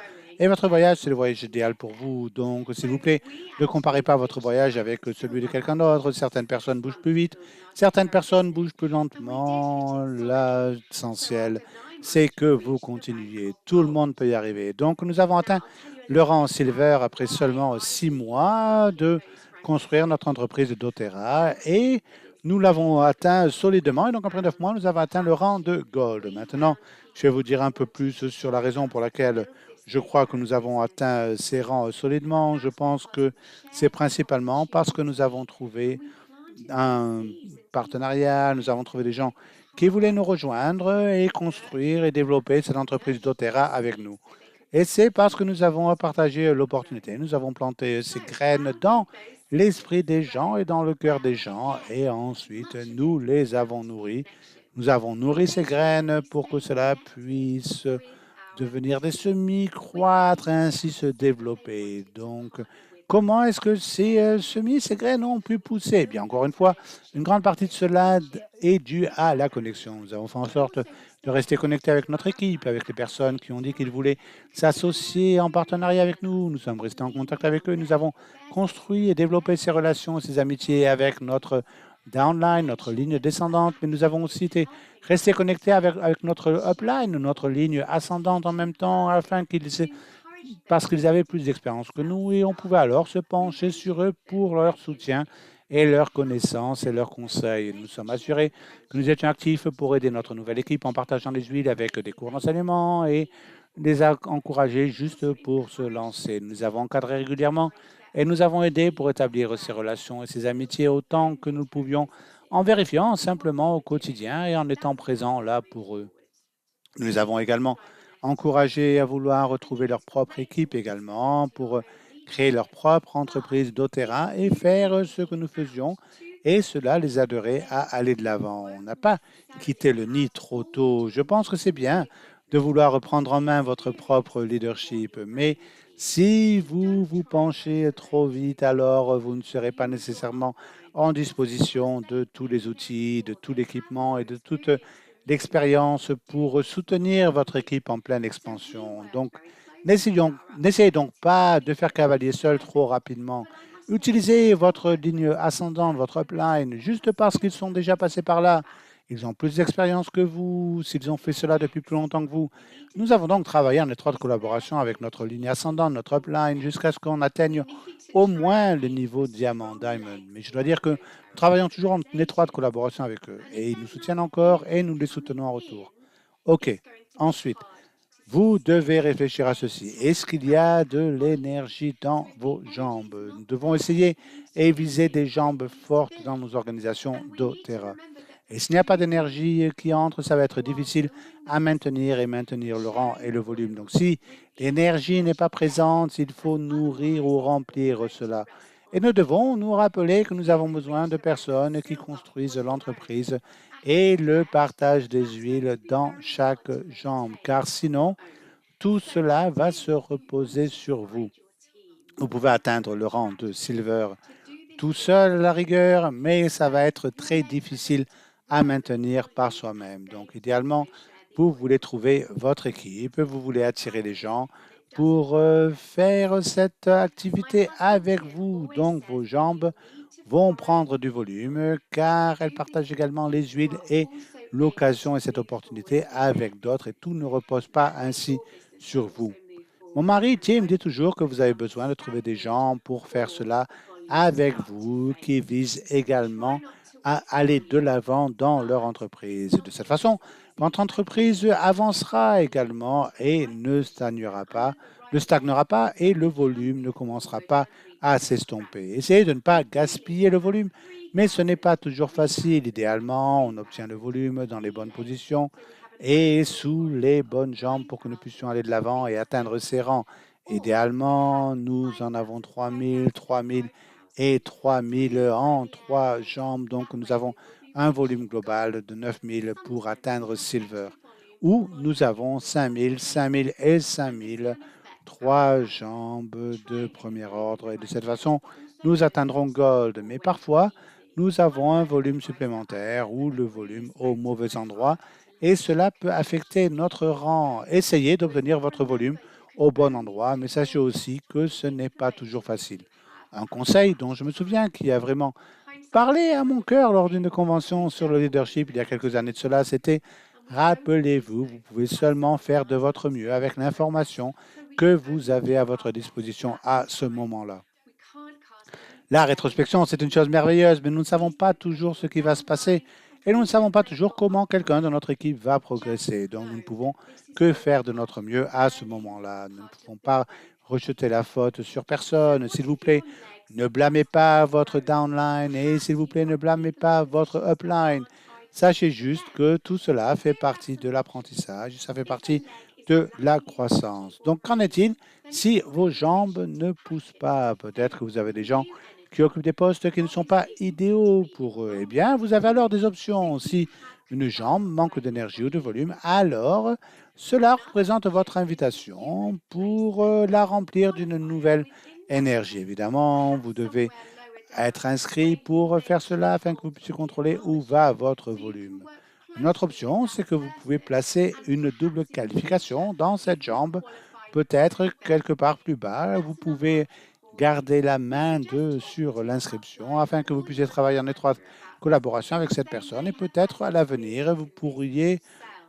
Et votre voyage, c'est le voyage idéal pour vous. Donc, s'il vous plaît, ne comparez pas votre voyage avec celui de quelqu'un d'autre. Certaines personnes bougent plus vite, certaines personnes bougent plus lentement. L'essentiel, c'est que vous continuiez. Tout le monde peut y arriver. Donc, nous avons atteint le rang Silver après seulement 6 mois de construire notre entreprise de doTERRA et nous l'avons atteint solidement. Et donc, après 9 mois, nous avons atteint le rang de Gold. Maintenant, je vais vous dire un peu plus sur la raison pour laquelle je crois que nous avons atteint ces rangs solidement. Je pense que c'est principalement parce que nous avons trouvé un partenariat, nous avons trouvé des gens qui voulaient nous rejoindre et construire et développer cette entreprise doTERRA avec nous. Et c'est parce que nous avons partagé l'opportunité. Nous avons planté ces graines dans l'esprit des gens et dans le cœur des gens. Et ensuite, nous les avons nourris. Nous avons nourri ces graines pour que cela puisse devenir des semis, croître et ainsi se développer. Donc, comment est-ce que ces semis, ces graines ont pu pousser? Eh bien, encore une fois, une grande partie de cela est due à la connexion. Nous avons fait en sorte de rester connectés avec notre équipe, avec les personnes qui ont dit qu'ils voulaient s'associer en partenariat avec nous. Nous sommes restés en contact avec eux. Nous avons construit et développé ces relations, ces amitiés avec notre downline, notre ligne descendante, mais nous avons aussi été restés connectés avec notre upline, notre ligne ascendante en même temps, parce qu'ils avaient plus d'expérience que nous et on pouvait alors se pencher sur eux pour leur soutien et leur connaissance et leurs conseils. Nous sommes assurés que nous étions actifs pour aider notre nouvelle équipe en partageant les huiles avec des cours d'enseignement et les encourager juste pour se lancer. Nous avons encadré régulièrement et nous avons aidé pour établir ces relations et ces amitiés autant que nous pouvions en vérifiant simplement au quotidien et en étant présents là pour eux. Nous les avons également encouragés à vouloir retrouver leur propre équipe également pour créer leur propre entreprise doTERRA et faire ce que nous faisions. Et cela les aiderait à aller de l'avant. On n'a pas quitté le nid trop tôt. Je pense que c'est bien de vouloir reprendre en main votre propre leadership. Mais si vous vous penchez trop vite, alors vous ne serez pas nécessairement en disposition de tous les outils, de tout l'équipement et de toute l'expérience pour soutenir votre équipe en pleine expansion. Donc, n'essayez donc pas de faire cavalier seul trop rapidement. Utilisez votre ligne ascendante, votre upline, juste parce qu'ils sont déjà passés par là. Ils ont plus d'expérience que vous, s'ils ont fait cela depuis plus longtemps que vous. Nous avons donc travaillé en étroite collaboration avec notre ligne ascendante, notre upline, jusqu'à ce qu'on atteigne au moins le niveau diamant, diamond. Mais je dois dire que nous travaillons toujours en étroite collaboration avec eux et ils nous soutiennent encore et nous les soutenons en retour. OK. Ensuite, vous devez réfléchir à ceci. Est-ce qu'il y a de l'énergie dans vos jambes? Nous devons essayer et viser des jambes fortes dans nos organisations doTERRA. Et s'il n'y a pas d'énergie qui entre, ça va être difficile à maintenir le rang et le volume. Donc, si l'énergie n'est pas présente, il faut nourrir ou remplir cela. Et nous devons nous rappeler que nous avons besoin de personnes qui construisent l'entreprise et le partage des huiles dans chaque jambe, car sinon, tout cela va se reposer sur vous. Vous pouvez atteindre le rang de silver tout seul à la rigueur, mais ça va être très difficile à maintenir par soi-même. Donc, idéalement, vous voulez trouver votre équipe, vous voulez attirer les gens pour faire cette activité avec vous. Donc, vos jambes vont prendre du volume car elles partagent également les huiles et l'occasion et cette opportunité avec d'autres et tout ne repose pas ainsi sur vous. Mon mari, Tim, dit toujours que vous avez besoin de trouver des gens pour faire cela avec vous, qui visent également à aller de l'avant dans leur entreprise. De cette façon, votre entreprise avancera également et ne stagnera pas et le volume ne commencera pas à s'estomper. Essayez de ne pas gaspiller le volume, mais ce n'est pas toujours facile. Idéalement, on obtient le volume dans les bonnes positions et sous les bonnes jambes pour que nous puissions aller de l'avant et atteindre ces rangs. Idéalement, nous en avons 3000, 3000 et 3000 en trois jambes. Donc, nous avons un volume global de 9000 pour atteindre Silver. Ou nous avons 5000, 5000 et 5000, trois jambes de premier ordre. Et de cette façon, nous atteindrons Gold. Mais parfois, nous avons un volume supplémentaire ou le volume au mauvais endroit et cela peut affecter notre rang. Essayez d'obtenir votre volume au bon endroit, mais sachez aussi que ce n'est pas toujours facile. Un conseil dont je me souviens qui a vraiment parlé à mon cœur lors d'une convention sur le leadership il y a quelques années de cela, c'était rappelez-vous, vous pouvez seulement faire de votre mieux avec l'information que vous avez à votre disposition à ce moment-là. La rétrospection, c'est une chose merveilleuse, mais nous ne savons pas toujours ce qui va se passer et nous ne savons pas toujours comment quelqu'un de notre équipe va progresser. Donc, nous ne pouvons que faire de notre mieux à ce moment-là. Nous ne pouvons pas rejeter la faute sur personne. S'il vous plaît, ne blâmez pas votre downline et s'il vous plaît, ne blâmez pas votre upline. Sachez juste que tout cela fait partie de l'apprentissage, ça fait partie de la croissance. Donc, qu'en est-il si vos jambes ne poussent pas? Peut-être que vous avez des gens qui occupent des postes qui ne sont pas idéaux pour eux. Eh bien, vous avez alors des options. Si une jambe manque d'énergie ou de volume, alors cela représente votre invitation pour la remplir d'une nouvelle énergie. Évidemment, vous devez être inscrit pour faire cela afin que vous puissiez contrôler où va votre volume. Une autre option, c'est que vous pouvez placer une double qualification dans cette jambe, peut-être quelque part plus bas. Vous pouvez garder la main sur l'inscription afin que vous puissiez travailler en étroite collaboration avec cette personne et peut-être à l'avenir, vous pourriez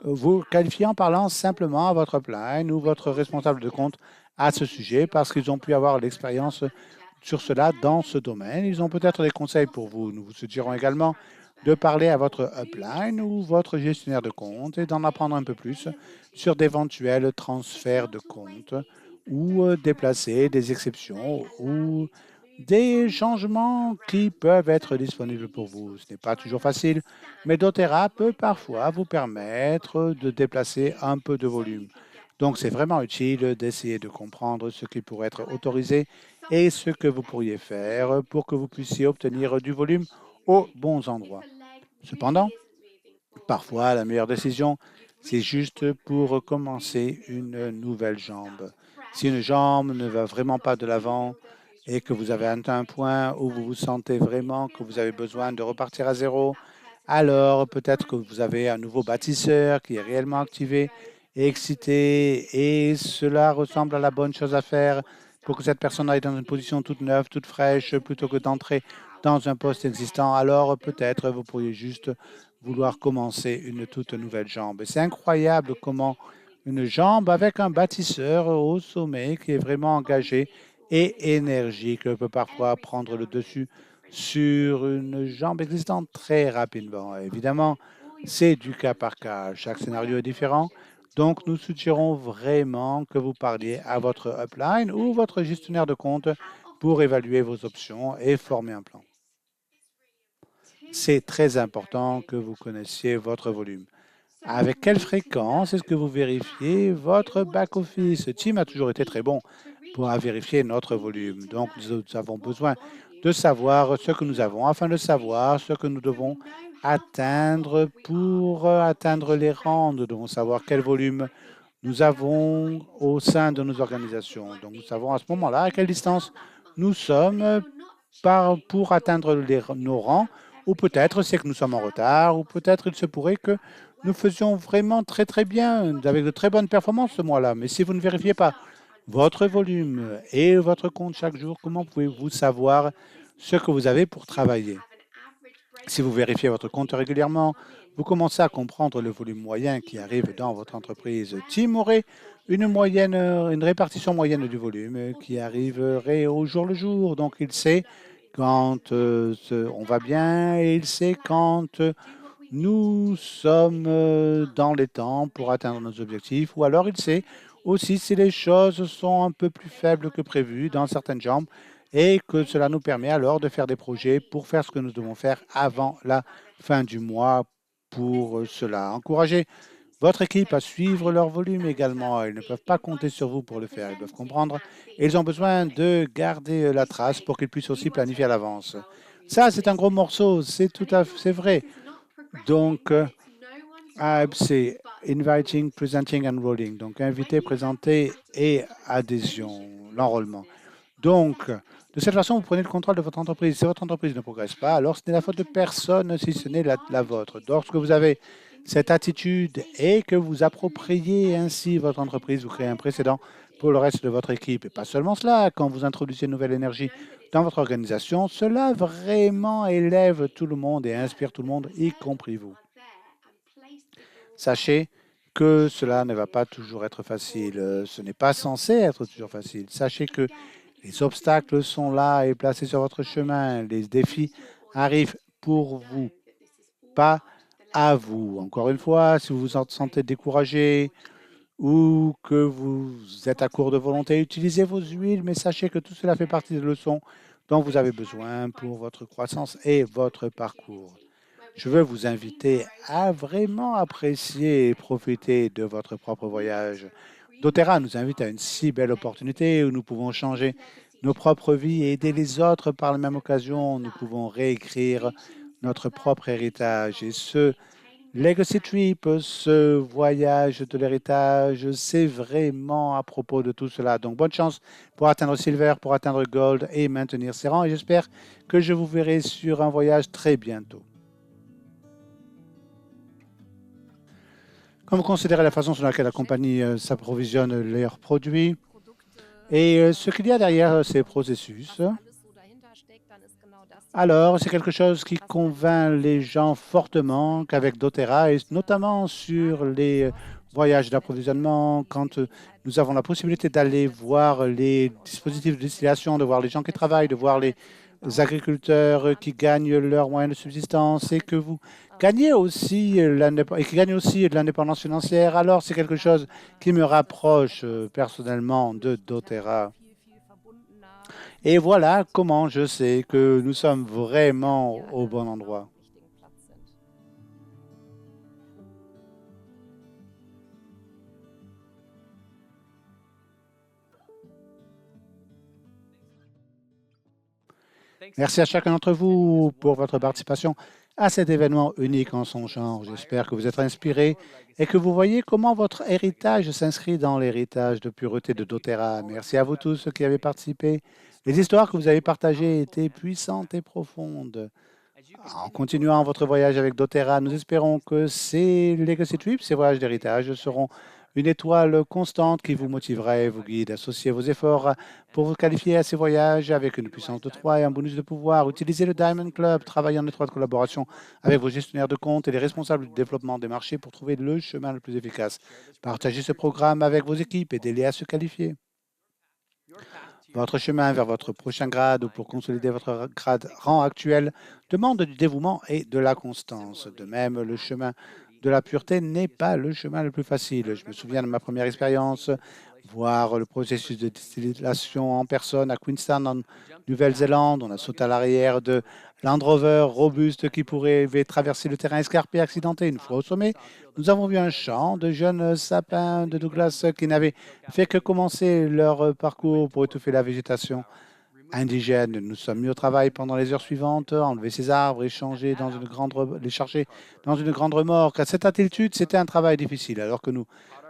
vous qualifier en parlant simplement à votre upline ou votre responsable de compte à ce sujet parce qu'ils ont pu avoir l'expérience sur cela dans ce domaine. Ils ont peut-être des conseils pour vous. Nous vous suggérons également de parler à votre upline ou votre gestionnaire de compte et d'en apprendre un peu plus sur d'éventuels transferts de compte ou déplacer des exceptions ou des changements qui peuvent être disponibles pour vous. Ce n'est pas toujours facile, mais doTERRA peut parfois vous permettre de déplacer un peu de volume. Donc, c'est vraiment utile d'essayer de comprendre ce qui pourrait être autorisé et ce que vous pourriez faire pour que vous puissiez obtenir du volume aux bons endroits. Cependant, parfois, la meilleure décision, c'est juste pour commencer une nouvelle jambe. Si une jambe ne va vraiment pas de l'avant et que vous avez atteint un point où vous vous sentez vraiment que vous avez besoin de repartir à zéro, alors peut-être que vous avez un nouveau bâtisseur qui est réellement activé et excité et cela ressemble à la bonne chose à faire pour que cette personne aille dans une position toute neuve, toute fraîche, plutôt que d'entrer dans un poste existant. Alors peut-être vous pourriez juste vouloir commencer une toute nouvelle jambe. Et c'est incroyable comment une jambe avec un bâtisseur au sommet qui est vraiment engagé et énergique peut parfois prendre le dessus sur une jambe existante très rapidement. Évidemment, c'est du cas par cas. Chaque scénario est différent. Donc, nous suggérons vraiment que vous parliez à votre upline ou votre gestionnaire de compte pour évaluer vos options et former un plan. C'est très important que vous connaissiez votre volume. Avec quelle fréquence est-ce que vous vérifiez votre back-office? Tim a toujours été très bon pour vérifier notre volume. Donc, nous avons besoin de savoir ce que nous avons, afin de savoir ce que nous devons atteindre pour atteindre les rangs. Nous devons savoir quel volume nous avons au sein de nos organisations. Donc, nous savons à ce moment-là à quelle distance nous sommes pour atteindre nos rangs, ou peut-être c'est que nous sommes en retard, ou peut-être il se pourrait que nous faisions vraiment très très bien, avec de très bonnes performances ce mois-là. Mais si vous ne vérifiez pas votre volume et votre compte chaque jour, comment pouvez-vous savoir ce que vous avez pour travailler? Si vous vérifiez votre compte régulièrement, vous commencez à comprendre le volume moyen qui arrive dans votre entreprise. Tim aurait une répartition moyenne du volume qui arriverait au jour le jour. Donc, il sait quand on va bien et il sait quand nous sommes dans les temps pour atteindre nos objectifs, ou alors il sait aussi si les choses sont un peu plus faibles que prévu dans certaines jambes et que cela nous permet alors de faire des projets pour faire ce que nous devons faire avant la fin du mois pour cela. Encouragez votre équipe à suivre leur volume également. Ils ne peuvent pas compter sur vous pour le faire. Ils doivent comprendre et ils ont besoin de garder la trace pour qu'ils puissent aussi planifier à l'avance. Ça, c'est un gros morceau, c'est vrai. Donc, c'est inviting, presenting, enrolling. Donc, inviter, présenter et adhésion, l'enrôlement. Donc, de cette façon, vous prenez le contrôle de votre entreprise. Si votre entreprise ne progresse pas, alors ce n'est la faute de personne si ce n'est la vôtre. Lorsque vous avez cette attitude et que vous appropriez ainsi votre entreprise, vous créez un précédent pour le reste de votre équipe. Et pas seulement cela, quand vous introduisez une nouvelle énergie dans votre organisation, cela vraiment élève tout le monde et inspire tout le monde, y compris vous. Sachez que cela ne va pas toujours être facile. Ce n'est pas censé être toujours facile. Sachez que les obstacles sont là et placés sur votre chemin. Les défis arrivent pour vous, pas à vous. Encore une fois, si vous vous sentez découragé ou que vous êtes à court de volonté, utilisez vos huiles, mais sachez que tout cela fait partie des leçons dont vous avez besoin pour votre croissance et votre parcours. Je veux vous inviter à vraiment apprécier et profiter de votre propre voyage. doTERRA nous invite à une si belle opportunité où nous pouvons changer nos propres vies et aider les autres par la même occasion. Nous pouvons réécrire notre propre héritage. Et ce Legacy Trip, ce voyage de l'héritage, c'est vraiment à propos de tout cela. Donc, bonne chance pour atteindre Silver, pour atteindre Gold et maintenir ses rangs. Et j'espère que je vous verrai sur un voyage très bientôt. Quand vous considérez la façon sur laquelle la compagnie s'approvisionne leurs produits et ce qu'il y a derrière ces processus, alors c'est quelque chose qui convainc les gens fortement qu'avec doTERRA, et notamment sur les voyages d'approvisionnement, quand nous avons la possibilité d'aller voir les dispositifs de distillation, de voir les gens qui travaillent, de voir les agriculteurs qui gagnent leurs moyens de subsistance et que vous gagnez aussi et qui gagnent aussi de l'indépendance financière, alors c'est quelque chose qui me rapproche personnellement de doTERRA. Et voilà comment je sais que nous sommes vraiment au bon endroit. Merci à chacun d'entre vous pour votre participation à cet événement unique en son genre. J'espère que vous êtes inspirés et que vous voyez comment votre héritage s'inscrit dans l'héritage de pureté de doTERRA. Merci à vous tous qui avez participé. Les histoires que vous avez partagées étaient puissantes et profondes. En continuant votre voyage avec doTERRA, nous espérons que ces Legacy Trips, ces voyages d'héritage, seront une étoile constante qui vous motivera et vous guide. Associez vos efforts pour vous qualifier à ces voyages avec une puissance de 3 et un bonus de pouvoir. Utilisez le Diamond Club, travaillez en étroite collaboration avec vos gestionnaires de compte et les responsables du développement des marchés pour trouver le chemin le plus efficace. Partagez ce programme avec vos équipes, aidez-les à se qualifier. Votre chemin vers votre prochain grade ou pour consolider votre rang actuel demande du dévouement et de la constance. De même, le chemin de la pureté n'est pas le chemin le plus facile. Je me souviens de ma première expérience, voir le processus de distillation en personne à Queenstown, en Nouvelle-Zélande. On a sauté à l'arrière de Land Rover robuste qui pourrait traverser le terrain escarpé et accidenté. Une fois au sommet, nous avons vu un champ de jeunes sapins de Douglas qui n'avaient fait que commencer leur parcours pour étouffer la végétation. indigènes. Nous sommes mis au travail pendant les heures suivantes, enlever ces arbres, les charger dans une grande remorque. À cette altitude, c'était un travail difficile. Alors que nous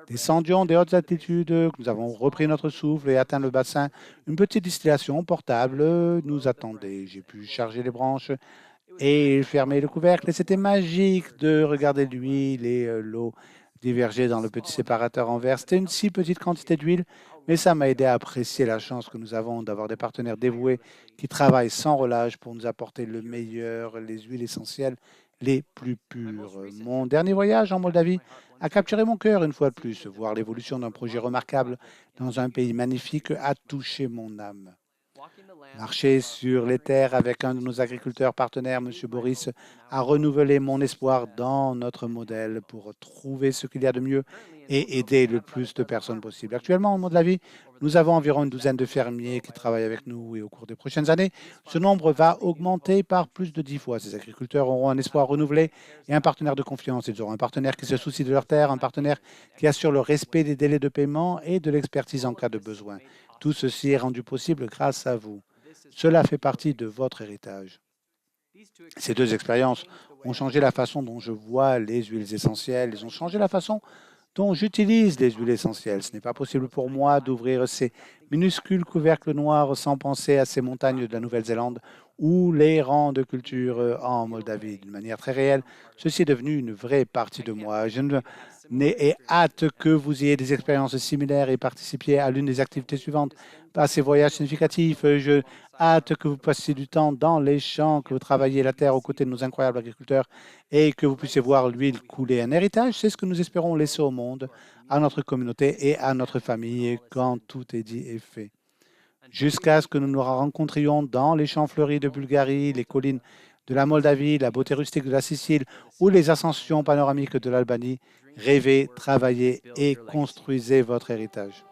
descendions des hautes altitudes, que nous avons repris notre souffle et atteint le bassin, une petite distillation portable nous attendait. J'ai pu charger les branches et fermer le couvercle. Et c'était magique de regarder l'huile et l'eau diverger dans le petit séparateur en verre. C'était une si petite quantité d'huile, mais ça m'a aidé à apprécier la chance que nous avons d'avoir des partenaires dévoués qui travaillent sans relâche pour nous apporter le meilleur, les huiles essentielles les plus pures. Mon dernier voyage en Moldavie a capturé mon cœur une fois de plus. Voir l'évolution d'un projet remarquable dans un pays magnifique a touché mon âme. Marcher sur les terres avec un de nos agriculteurs partenaires, M. Boris, a renouvelé mon espoir dans notre modèle pour trouver ce qu'il y a de mieux et aider le plus de personnes possible. Actuellement, au Moldavie, nous avons environ une douzaine de fermiers qui travaillent avec nous et au cours des prochaines années, ce nombre va augmenter par plus de 10 fois. Ces agriculteurs auront un espoir renouvelé et un partenaire de confiance. Ils auront un partenaire qui se soucie de leurs terres, un partenaire qui assure le respect des délais de paiement et de l'expertise en cas de besoin. Tout ceci est rendu possible grâce à vous. Cela fait partie de votre héritage. Ces deux expériences ont changé la façon dont je vois les huiles essentielles. Ils ont changé la façon dont j'utilise les huiles essentielles. Ce n'est pas possible pour moi d'ouvrir ces minuscules couvercles noirs sans penser à ces montagnes de la Nouvelle-Zélande ou les rangs de culture en Moldavie. D'une manière très réelle, ceci est devenu une vraie partie de moi. Je n'ai hâte que vous ayez des expériences similaires et participiez à l'une des activités suivantes. Par ces voyages significatifs, je hâte que vous passiez du temps dans les champs, que vous travailliez la terre aux côtés de nos incroyables agriculteurs et que vous puissiez voir l'huile couler. Un héritage, c'est ce que nous espérons laisser au monde, à notre communauté et à notre famille quand tout est dit et fait. Jusqu'à ce que nous nous rencontrions dans les champs fleuris de Bulgarie, les collines de la Moldavie, la beauté rustique de la Sicile ou les ascensions panoramiques de l'Albanie, rêvez, travaillez et construisez votre héritage.